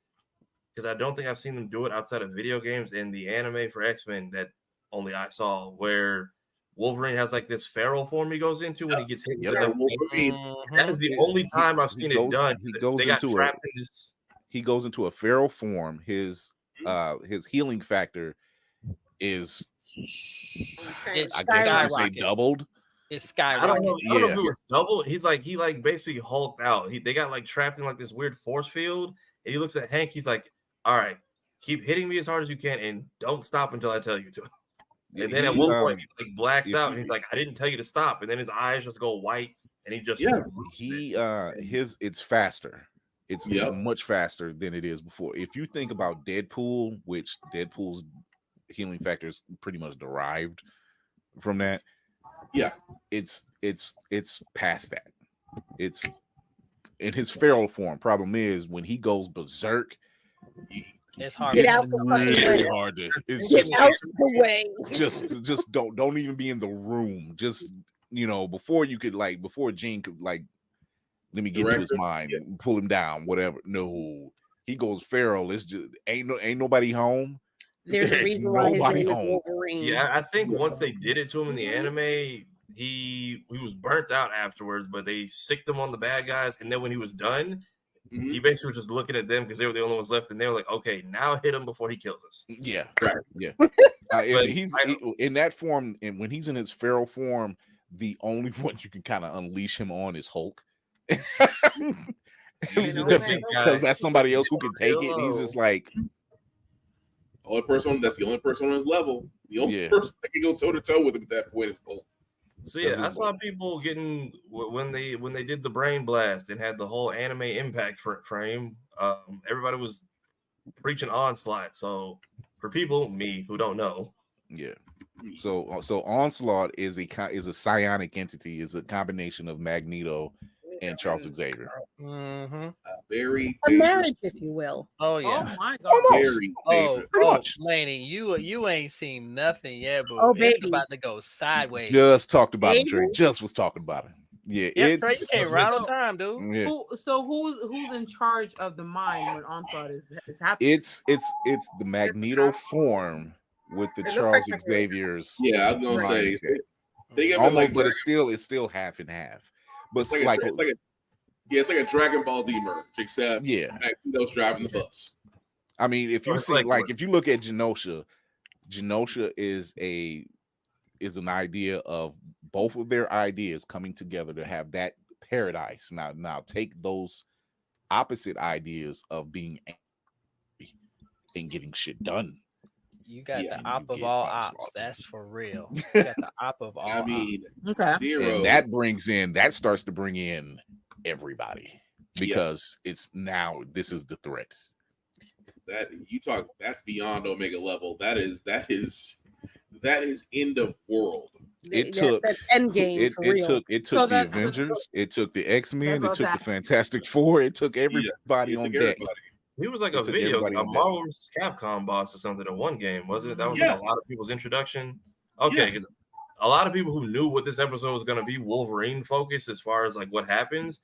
because I don't think I've seen them do it outside of video games, in the anime for X-Men that only I saw, where Wolverine has like this feral form he goes into when he gets hit. That is the only time I've seen it done. He goes into a feral form. His healing factor is, I guess you could say, doubled. It's skyrocketed. I don't know if it was double. He basically hulked out. They got like trapped in like this weird force field, and he looks at Hank. He's like, all right, keep hitting me as hard as you can, and don't stop until I tell you to. And then at one point, he like blacks out, and he's like, I didn't tell you to stop. And then his eyes just go white, and he just it's faster. It's much faster than it is before. If you think about Deadpool, which Deadpool's healing factor is pretty much derived from that. Yeah, it's past that. It's in his feral form. Problem is, when he goes berserk, it's hard. Get out the really hard to. It's get out the way. Just don't even be in the room. Just before Gene could like, let me get to his mind and pull him down. Whatever. No, he goes feral. It's just ain't nobody home. There's a reason why his name is Wolverine. Yeah, I think once they did it to him in the anime, he was burnt out afterwards, but they sicked him on the bad guys, and then when he was done, he basically was just looking at them because they were the only ones left, and they were like, okay, now hit him before he kills us. Yeah, right. Yeah. He's in that form, and when he's in his feral form, the only one you can kind of unleash him on is Hulk. Because that's somebody else who can take it. He's just like, that's the only person on his level. The only person that can go toe to toe with him at that point is Hulk. So yeah, I saw people getting when they did the brain blast and had the whole anime impact frame. Everybody was preaching Onslaught. So for people, me who don't know, So Onslaught is a psionic entity, is a combination of Magneto and Charles Xavier. Very a marriage, if you will. Oh yeah. Oh my God. Oh, Laney, you ain't seen nothing yet, but it's about to go sideways. Just talked about it, Trey. Just was talking about it. Yeah, it's right on time, dude. Yeah. Who's in charge of the mind when Onslaught is happening? It's the Magneto form with the It looks Charles like Xavier's. Yeah, I was gonna say they got almost, like, but it's still half and half. But it's like a Dragon Ball Z merge, except Magneto's driving the bus. I mean, if you It's see, like- like, if you look at Genosha is an idea of both of their ideas coming together to have that paradise. Now take those opposite ideas of being angry and getting shit done. You got Yeah, the you op of get all onslaught. ops. That's for real. You got the op of all I mean, Okay. Zero. And that starts to bring in everybody because it's now this is the threat. That's beyond Omega level. That is end of world. That's Endgame for real. It So took the that's- Avengers, it took the X-Men, That's it what took the that- Fantastic Four, it took everybody It on took deck. everybody. He was like It a took video, everybody a on deck. Marvel vs. Capcom boss or something in one game, wasn't it? That was like a lot of people's introduction. Okay, because a lot of people who knew what this episode was going to be Wolverine focused as far as like what happens.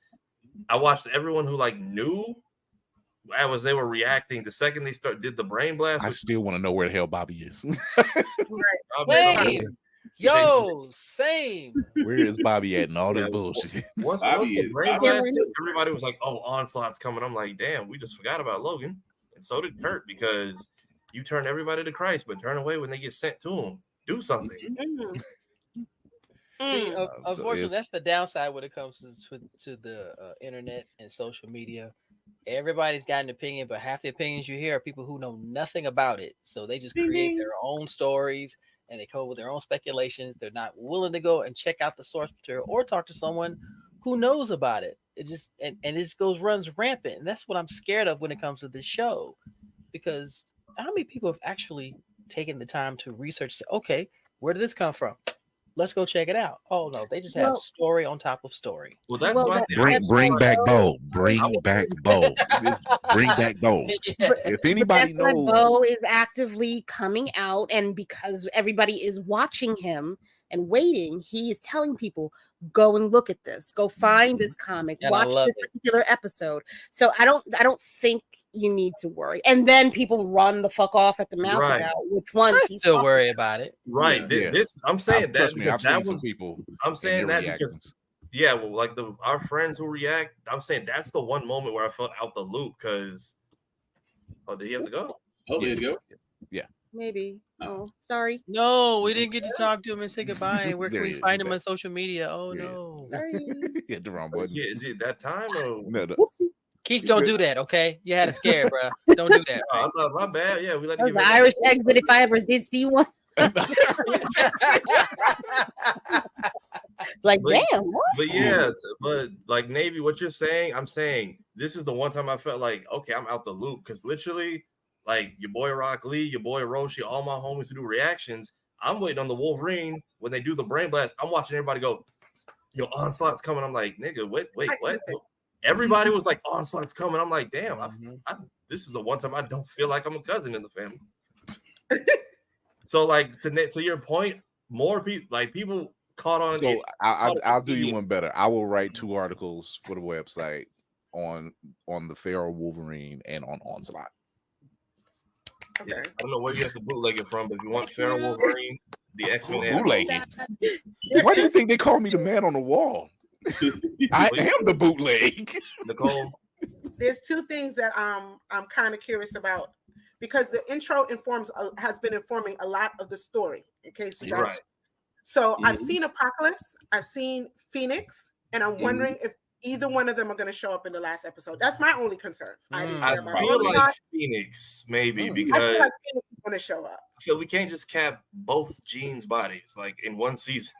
I watched everyone who like knew as they were reacting the second they did the brain blast. I still want to know where the hell Bobby is. Wait, yo, same. Where is Bobby at in all this Yeah, bullshit? Once the brain blast hit, everybody was like, "Oh, Onslaught's coming." I'm like, "Damn, we just forgot about Logan," and so did Kurt because you turn everybody to Christ, but turn away when they get sent to him. Do something. See, unfortunately, it's- that's the downside when it comes to the internet and social media. Everybody's got an opinion, but half the opinions you hear are people who know nothing about it. So they just create their own stories and they come up with their own speculations. They're not willing to go and check out the source material or talk to someone who knows about it. It just and it just runs rampant. And that's what I'm scared of when it comes to this show. Because how many people have actually taken the time to research, say, okay, where did this come from? Let's go check it out. Oh no, they just have story on top of story. Well, that's my thing. Bring back Bo. Bring back Bo. Bring back Bo. If anybody That's why knows, Bo is actively coming out, and because everybody is watching him and waiting, he is telling people, "Go and look at this. Go find this comic. And I watch love this it. particular episode." So I don't think you need to worry. And then people run the fuck off at the mouth Right. about which ones I he's still talking worry about. about it. Right. Yeah. This I'm saying that trust me, I've because that seen some was people. I'm saying and their that reactions. because well, like our friends who react, I'm saying that's the one moment where I felt out the loop because did he have to go? Oh, there you go. Maybe. Oh, sorry. No, we didn't get to talk to him and say goodbye. Where can There we he is. find him He's on social media? Oh Yeah. no. Sorry. Hit the wrong Is button. it that time or No. Whoopsie. Keith, don't do that, okay? You had a scare, bro. Don't do that. I thought my bad. Yeah, we let That you was get the Irish exit if I ever did see one. Like, But- damn, what? But yeah, but like Navy, what you're saying, I'm saying this is the one time I felt like, okay, I'm out the loop because literally, like your boy Rock Lee, your boy Roshi, all my homies who do reactions, I'm waiting on the Wolverine when they do the brain blast. I'm watching everybody go, yo, Onslaught's coming. I'm like, nigga, wait, what? Everybody was like, Onslaught's coming. I'm like, damn, this is the one time I don't feel like I'm a cousin in the family. So like to your point, more people like people caught on. So I'll do you one better. I will write 2 articles for the website on the Feral Wolverine and on Onslaught. Yeah, I don't know where you have to bootleg it from, but if you want Feral Wolverine, the X-Men. Bootlegging. Why do you think they call me the man on the wall? I am the bootleg. Nicole. There's 2 things that I'm kind of curious about because the intro has been informing a lot of the story. In case you guys, Right. So I've seen Apocalypse, I've seen Phoenix, and I'm wondering if either one of them are going to show up in the last episode. That's my only concern. I feel like Phoenix maybe I because feel like Phoenix is going to show up. I feel we can't just cap both Jean's bodies like in one season.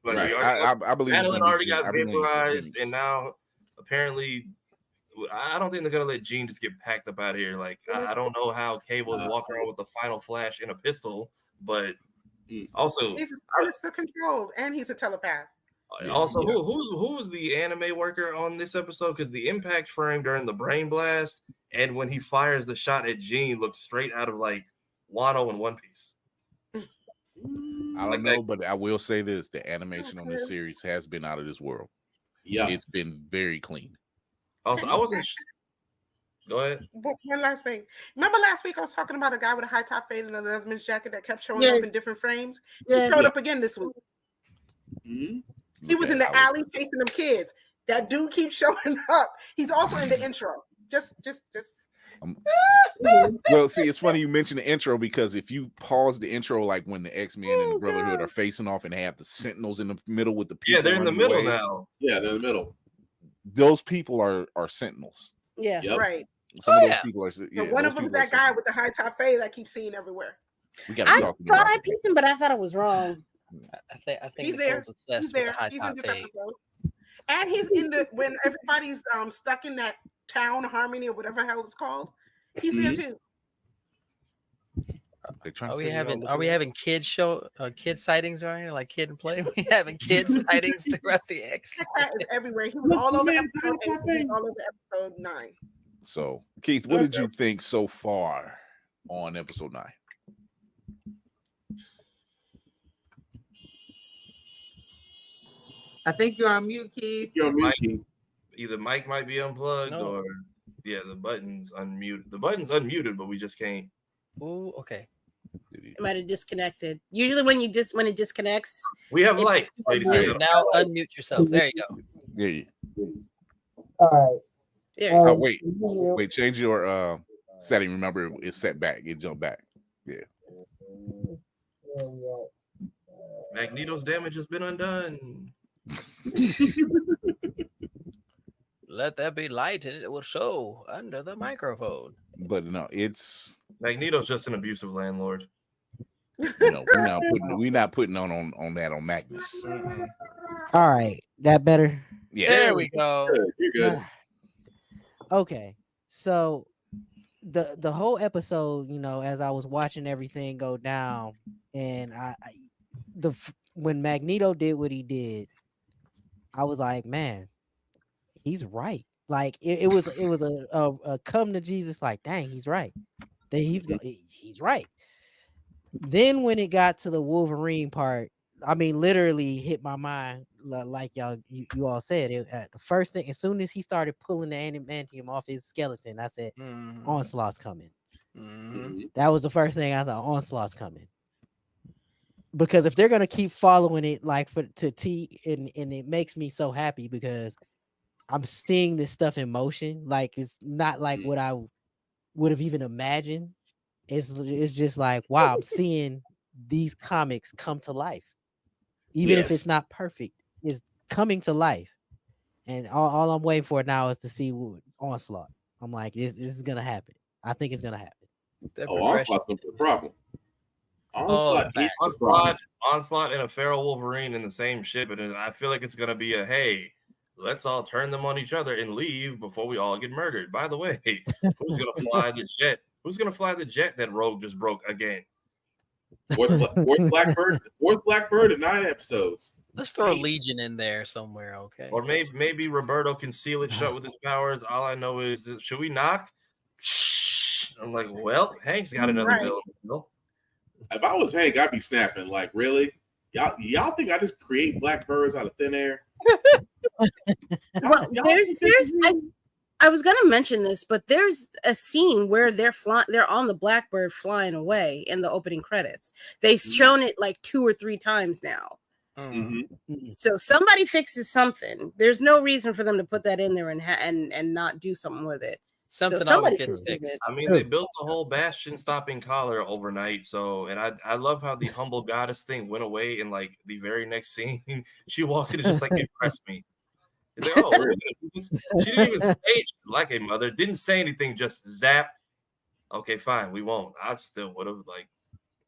Like Right. we already, I believe Madeline already got I believe vaporized, Phoenix. and now apparently I don't think they're gonna let Jean just get packed up out of here. Like I don't know how Cable is walking around with the final flash and a pistol, but also He's still controlled, and he's a telepath. also who was the anime worker on this episode? Because the impact frame during the brain blast and when he fires the shot at Jean looks straight out of like Wano in One Piece. I don't know, but I will say this: the animation on this series has been out of this world. Yeah, it's been very clean. Also, I wasn't. Go ahead. One last thing. Remember last week I was talking about a guy with a high top fade and a Leatherman's jacket that kept showing up in different frames? He showed up again this week. Mm-hmm. He was in the alley chasing them kids. That dude keeps showing up. He's also in the intro. Just. Well, see, it's funny you mentioned the intro because if you pause the intro, like when the X-Men and the Brotherhood are facing off and have the Sentinels in the middle with the people, they're in the middle now. Yeah, they're in the middle. Those people are Sentinels. Yeah, right. Some of those people are. So one of them is that guy with the high top fade that keeps seeing everywhere. We got to I talk thought I picked him, but I thought I was wrong. I think He's there. He's there. He's in this episode. And he's in the when everybody's stuck in that town harmony or whatever the hell it's called. He's there too. Are we having kids sightings around here, like Kid and Play? We having kids sightings throughout the X. That is everywhere. He was all over episode 8, all over episode 9. So, Keith, what did you think so far on episode 9? I think you're on mute, Keith. You're on mute, Keith. Either Mike might be unplugged or the button's unmuted. The button's unmuted, but we just can't. Oh, okay. It might have disconnected. Usually when it disconnects, we have lights. Now unmute yourself. There you go. There you. All right. Wait. Change your setting. Remember, it's set back. It jumped back. Yeah. Magneto's damage has been undone. Let there be light, and it will show under the microphone. But no, it's Magneto's just an abusive landlord. We're not putting on that on Magnus. All right, that better. Yeah, there we go. You're good. Okay, so the whole episode, as I was watching everything go down, and when Magneto did what he did, I was like, man, he's right. Like it was a come to Jesus. Like, dang, he's right. That he's right. Then when it got to the Wolverine part, I mean, literally hit my mind like you all said. The first thing, as soon as he started pulling the adamantium off his skeleton, I said, Onslaught's coming. That was the first thing I thought. Onslaught's coming. Because if they're gonna keep following it like to T, and it makes me so happy because I'm seeing this stuff in motion. Like it's not like what I would have even imagined. It's just like, wow, I'm seeing these comics come to life. Even if it's not perfect, it's coming to life. And all I'm waiting for now is to see Onslaught. I'm like, this is gonna happen. I think it's gonna happen. Onslaught's gonna be a problem. Onslaught and a feral Wolverine in the same ship, and I feel like it's gonna be a hey, let's all turn them on each other and leave before we all get murdered. By the way, who's gonna fly the jet? Who's gonna fly the jet that Rogue just broke again? Fourth Blackbird in 9 episodes. Let's throw Legion in there somewhere, okay? Or maybe Roberto can seal it shut with his powers. All I know is should we knock? I'm like, well, Hank's got another bill. If I was Hank, I'd be snapping. Like, really? Y'all think I just create blackbirds out of thin air? Well, I was gonna mention this, but there's a scene where they're on the Blackbird flying away in the opening credits. They've shown it like 2 or 3 times now. So somebody fixes something. There's no reason for them to put that in there and not do something with it. Something always gets fixed. I mean, they built the whole Bastion stopping collar overnight. So, and I love how the humble goddess thing went away in like the very next scene. She walks in and just like impressed me. Like, oh, she didn't even say like a mother, didn't say anything, just zap. Okay, fine, we won't. I still would have like.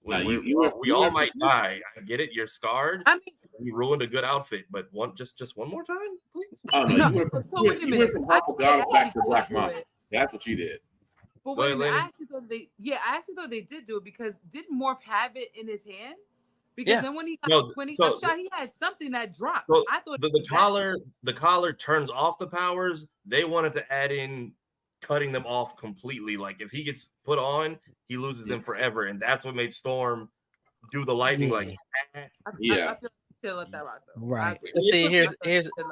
We all might die. I get it. You're scarred. I mean, you ruined a good outfit, but just one more time, please. Oh no! You went from Purple God back to Black Mamba. That's what you did. But wait a minute, I actually thought they did do it because didn't Morph have it in his hand? Because then when he got shot, he had something that dropped. So I thought the collar turns off the powers. They wanted to add in cutting them off completely. Like if he gets put on, he loses them forever, and that's what made Storm do the lightning. Like I feel like should have let that rock though. Right. But see, Like here's I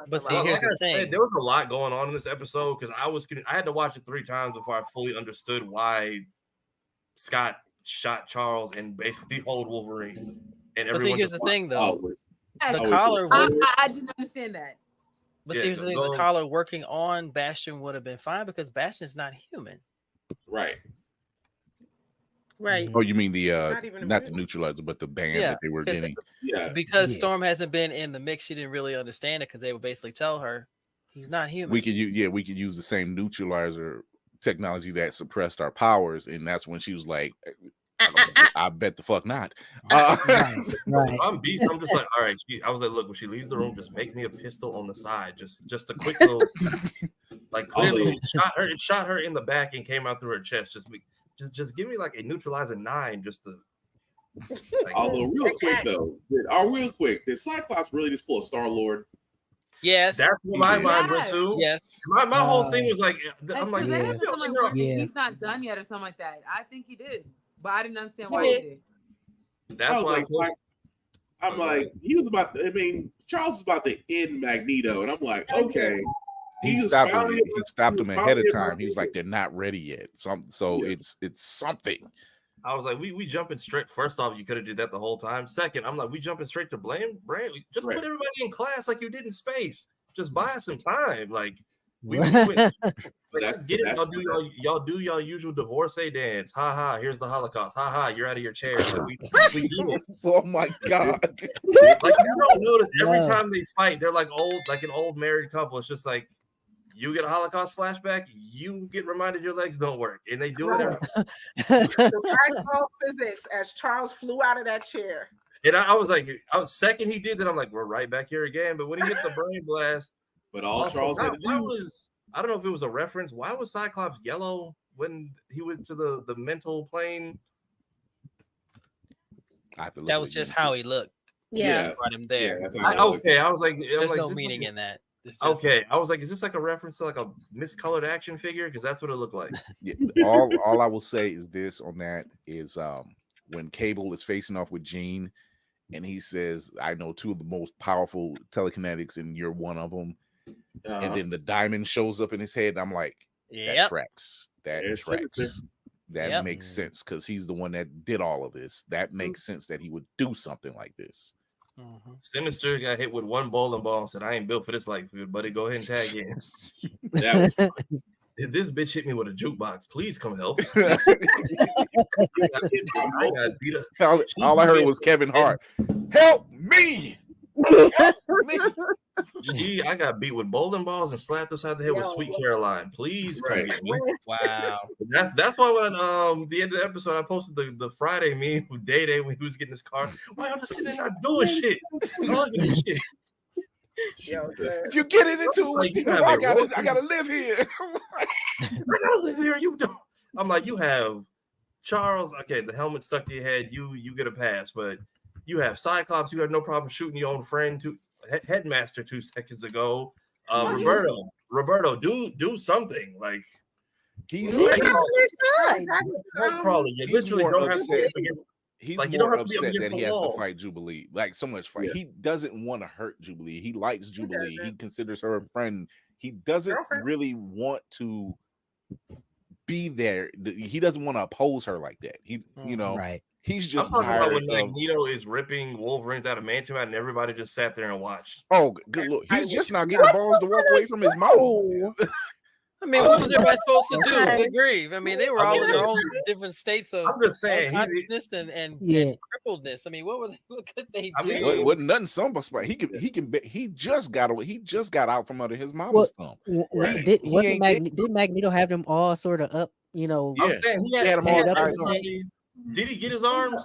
the thing. Said, there was a lot going on in this episode because I had to watch it 3 times before I fully understood why Scott shot Charles and basically hold Wolverine. And But see, here's the thing though. I didn't understand that. But see, here's the thing: the collar working on Bastion would have been fine because Bastion's not human. Right. Right. Oh, you mean the not the neutralizer, but the band that they were getting? Because Storm hasn't been in the mix, she didn't really understand it because they would basically tell her he's not human. We could use the same neutralizer technology that suppressed our powers, and that's when she was like, I bet the fuck not. Right. I'm beat. I'm just like, all right. I was like, look, when she leaves the room, just make me a pistol on the side, just a quick little, like clearly it shot her in the back and came out through her chest. Just give me like a neutralizer 9, just to. Like, although real quick, did Cyclops really just pull a Star-Lord? Yes, that's what my mind went to. Yes, my whole thing was like, I'm like, he's not done yet or something like that. I think he did, but I didn't understand why he did. That's why I'm like, he was about to, I mean, Charles is about to end Magneto, and I'm like, okay. He stopped him ahead of time. He was like, they're not ready yet. So it's something. I was like, we jumping straight. First off, you could have did that the whole time. Second, I'm like, we jumping straight to blame. Just put everybody in class like you did in space. Just buy us some time. Like we went. Get it? Y'all do y'all usual divorcee dance. Ha ha! Here's the Holocaust. Ha ha! You're out of your chair. Like, we do it. Oh my god! Like you don't notice every time they fight, they're like an old married couple. It's just like you get a Holocaust flashback, you get reminded your legs don't work, and they do it. Physics as Charles flew out of that chair. And I was like, second he did that, I'm like, we're right back here again. But when he hit the brain blast, but all Charles had to do I don't know if it was a reference. Why was Cyclops yellow when he went to the mental plane? That was just how he looked. Yeah, brought him there. I was like, there's no meaning in that. Okay, I was like, is this like a reference to like a miscolored action figure? Because that's what it looked like. Yeah, all I will say is this on that is when Cable is facing off with Jean, and he says, "I know 2 of the most powerful telekinetics, and you're one of them." And then the diamond shows up in his head, and I'm like, that tracks. That tracks. That makes sense because he's the one that did all of this. That makes sense that he would do something like this. Mm-hmm. Sinister got hit with 1 bowling ball and said, I ain't built for this life, buddy. Go ahead and tag in. This bitch hit me with a jukebox. Please come help. All I heard was Kevin Hart. Help me! I got beat with bowling balls and slapped upside the head with Sweet Caroline. Please come get me. Wow. That's why when the end of the episode I posted the Friday meme with Day when he was getting his car. Why I'm just sitting there not doing shit. Shit. If you get it into it, I gotta live here. I gotta live here. You don't. I'm like, you have Charles. Okay, the helmet stuck to your head. You get a pass, but you have Cyclops. You have no problem shooting your own friend. Headmaster 2 seconds ago. Roberto, do something. Like he's Crawley. You literally don't have to. He's like, more upset that he has to fight Jubilee. Like so much fight. Yeah. He doesn't want to hurt Jubilee. He likes Jubilee. He considers her a friend. He doesn't really want to be there. He doesn't want to oppose her like that. Right. He's just tired when Magneto is ripping Wolverines out of Mansion and everybody just sat there and watched. Oh, good look. He's just not getting balls to walk away from his mom. I mean, what was everybody supposed to do? Good grief. I mean, they were all in their own different states of consciousness and crippledness. I mean, what could they do? I mean, wasn't nothing somebody. He just got out from under his mama's thumb. Did Magneto have them all sort of up? You know, I'm saying he had them all. Did he get his arms?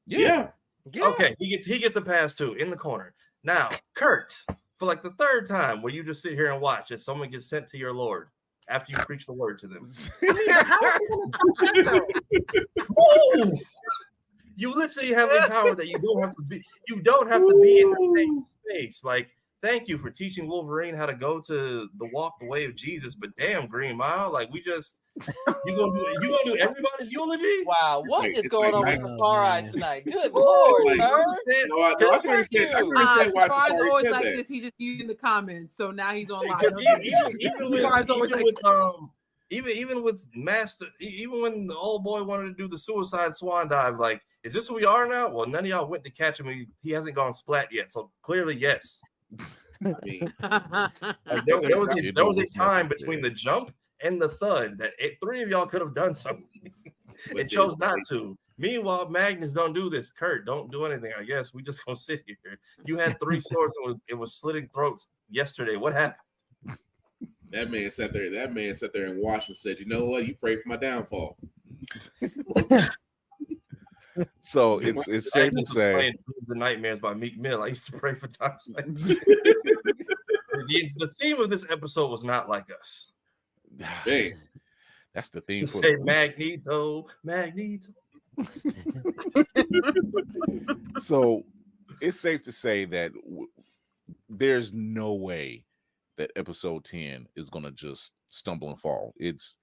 Yeah. Okay, he gets a pass too in the corner. Now, Kurt, for like the 3rd time, where you just sit here and watch as someone gets sent to your Lord after you preach the word to them. You literally have the power that you don't have to be. You don't have to be in the same space. Like thank you for teaching Wolverine how to go to walk the way of Jesus. But damn, Green Mile, like you gonna do everybody's eulogy? Wow, what is going on with Oh, Safari man. tonight? Good Lord, Like, sir. No, I can understand. I can understand why Tafar's Tafari always said like that. this. He just using the comments, so now he's on live. Because even with Master, even when the old boy wanted to do the suicide swan dive, like, is this who we are now? Well, none of y'all went to catch him. He hasn't gone splat yet, so clearly, yes. I mean, Like, there was a time between the jump and the thud that three of y'all could have done something and chose not to. Meanwhile, Magnus don't do this. Kurt, don't do anything. I guess we just gonna sit here. You had 3 swords and it was slitting throats yesterday. What happened? that man sat there and watched and said, "You know what? You pray for my downfall." So it's safe to say The Nightmares by Meek Mill. I used to pray for times like this. The theme of this episode was not like us. Man, that's the theme for say Magneto. So it's safe to say that there's no way that episode 10 is gonna just stumble and fall. It's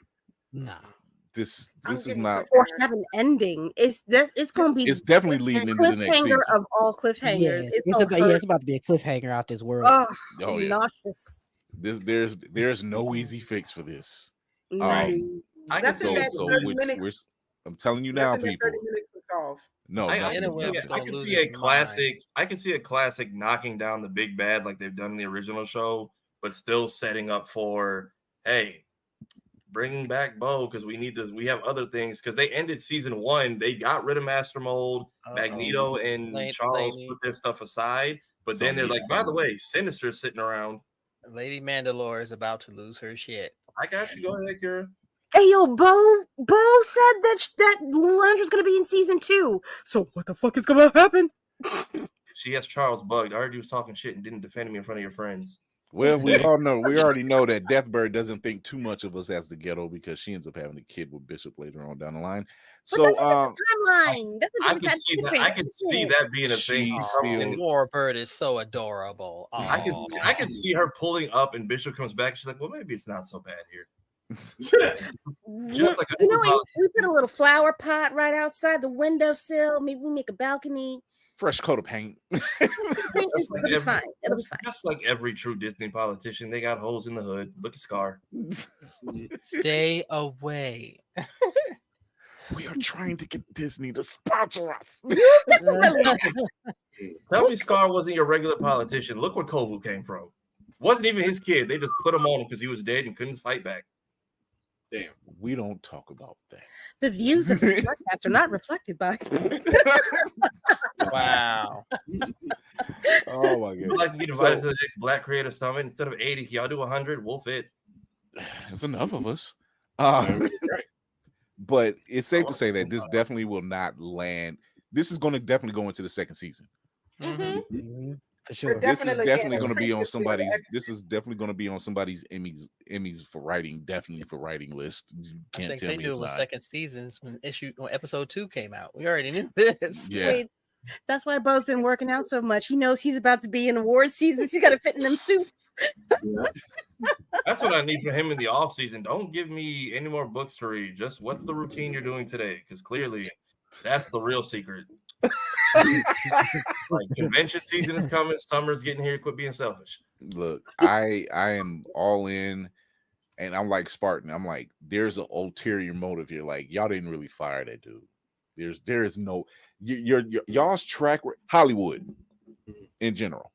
this is not or have an ending. It's going to be. It's definitely leading into the next season. Of all cliffhangers. Yeah, it's about to be a cliffhanger out this world. Oh yeah. Nauseous. There's no easy fix for this. Right. I can see I'm telling you now, people. 30 minutes to solve. No, I can see a classic knocking down the big bad like they've done in the original show, but still setting up for, hey, bring back Bo because we have other things because they ended season 1. They got rid of Master Mold. Magneto and Charles put their stuff aside, but then they're like, by the way, Sinister's sitting around. Lady Mandalore is about to lose her shit. I got you. Go ahead, Kira. Hey, yo, Bo said that Landra's going to be in season 2. So what the fuck is going to happen? She has Charles bugged. I heard he was talking shit and didn't defend me in front of your friends. Well, we already know that Deathbird doesn't think too much of us as the ghetto because she ends up having a kid with Bishop later on down the line. So timeline. I can see that being a thing. Warbird is so adorable. I can see her pulling up and Bishop comes back. She's like, well, maybe it's not so bad here. We put a little flower pot right outside the windowsill. Maybe we make a balcony. Fresh coat of paint. It'll be fine. Just like every true Disney politician, they got holes in the hood. Look at Scar. Stay away. We are trying to get Disney to sponsor us. Tell me Scar wasn't your regular politician. Look where Kovu came from. Wasn't even his kid. They just put him on him because he was dead and couldn't fight back. Damn. We don't talk about that. The views of this podcast are not reflected by. Wow. Oh my god. We'd like to get invited to the next Black Creator Summit. Instead of 80, y'all do 100. We'll fit. There's enough of us. But it's safe to say that this definitely will not land. This is going to definitely go into the second season. For sure. This is definitely going to be on somebody's. This is definitely going to be on somebody's Emmys for writing. Definitely for writing list. You can't I think tell they me knew it's it was not. second seasons when episode 2 came out. We already knew this. Yeah. Wait, that's why Bo's been working out so much. He knows he's about to be in award season. He's got to fit in them suits. That's what I need for him in the off season. Don't give me any more books to read. Just what's the routine you're doing today? Because clearly, that's the real secret. Like convention season is coming. Summer's getting here. Quit being selfish. Look, I am all in, and I'm like Spartan. I'm like, there's an ulterior motive here. Like y'all didn't really fire that dude. There is no y'all's track Hollywood in general.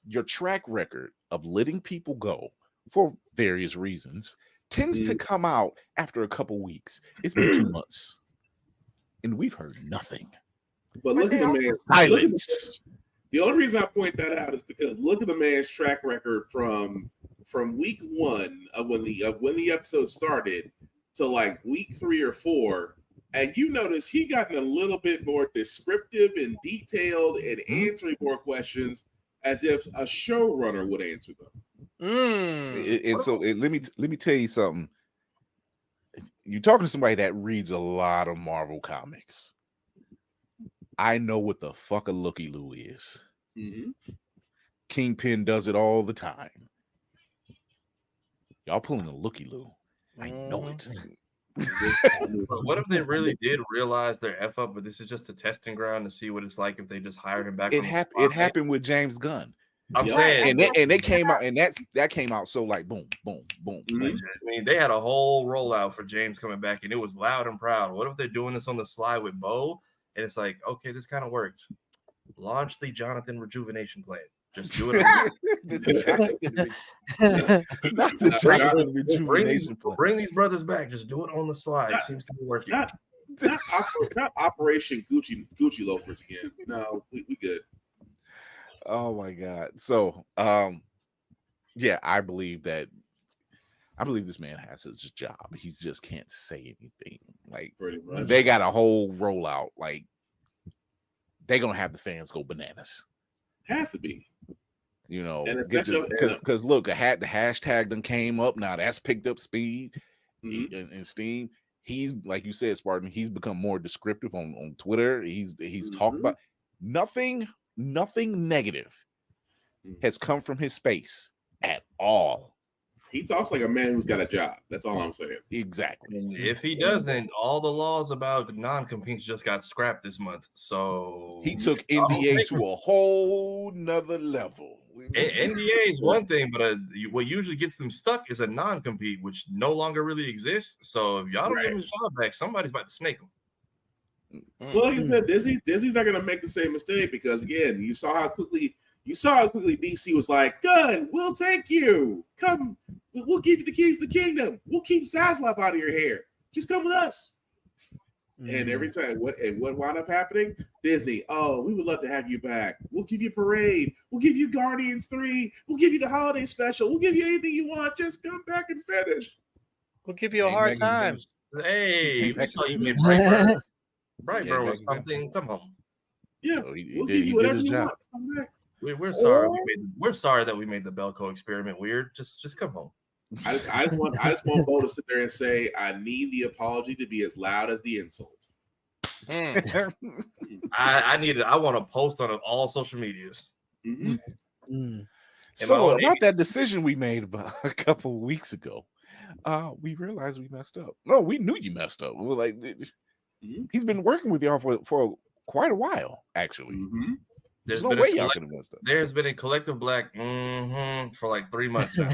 Your track record of letting people go for various reasons tends to come out after a couple weeks. It's been 2 months, and we've heard nothing. But look at the man's silence. The only reason I point that out is because look at the man's track record from week 1 of when the episode started to like week 3 or 4, and you notice he gotten a little bit more descriptive and detailed and answering more questions as if a showrunner would answer them. And so let me tell you something. You're talking to somebody that reads a lot of Marvel comics. I know what the fuck a looky-loo is. Kingpin does it all the time. Y'all pulling a looky-loo. I know it. But what if they really did realize their F up, but this is just a testing ground to see what it's like if they just hired him back? It happened with James Gunn. I'm saying, and it came out, and that came out so like boom, boom, boom. I mean, they had a whole rollout for James coming back, and it was loud and proud. What if they're doing this on the slide with Bo, and it's like, okay, this kind of worked. Launch the Jonathan rejuvenation plan. Just do it. Bring these brothers back. Just do it on the slide. It seems to be working. Not Operation Gucci loafers again. No, we good. Oh my God. So yeah, I believe this man has his job. He just can't say anything. Like they got a whole rollout. Like they're gonna have the fans go bananas. Has to be. You know, because look, the hashtag done came up. Now that's picked up speed in Steam. He's, like you said, Spartan, he's become more descriptive on Twitter. He's talked about nothing negative has come from his space at all. He talks like a man who's got a job. That's all I'm saying. Exactly. If he doesn't, all the laws about non-competes just got scrapped this month. So he took NBA to a whole nother level. NBA is one thing, but what usually gets them stuck is a non-compete, which no longer really exists. So if y'all don't give him his job back, somebody's about to snake him. Well, he said Disney's not going to make the same mistake because, again, you saw how quickly DC was like, "Good, we'll take you. Come, we'll give you the keys to the kingdom. We'll keep Zaslav out of your hair. Just come with us." And every time, what wound up happening? Disney, oh, we would love to have you back. We'll give you Parade. We'll give you Guardians 3. We'll give you the holiday special. We'll give you anything you want. Just come back and finish. We'll give you a hard time. Hey, we saw you made Brightburn. Brightburn was something. Come on. Yeah, So we'll give you whatever you want. Come back. We're sorry. We're sorry that we made the Belco experiment weird. Just come home. I just want Bo to sit there and say, "I need the apology to be as loud as the insult." I want to post on all social medias. So about that decision we made about a couple of weeks ago, we realized we messed up. No, we knew you messed up. We were like, he's been working with y'all for quite a while, actually. There's no way y'all could have messed up. There's been a collective black for like 3 months now.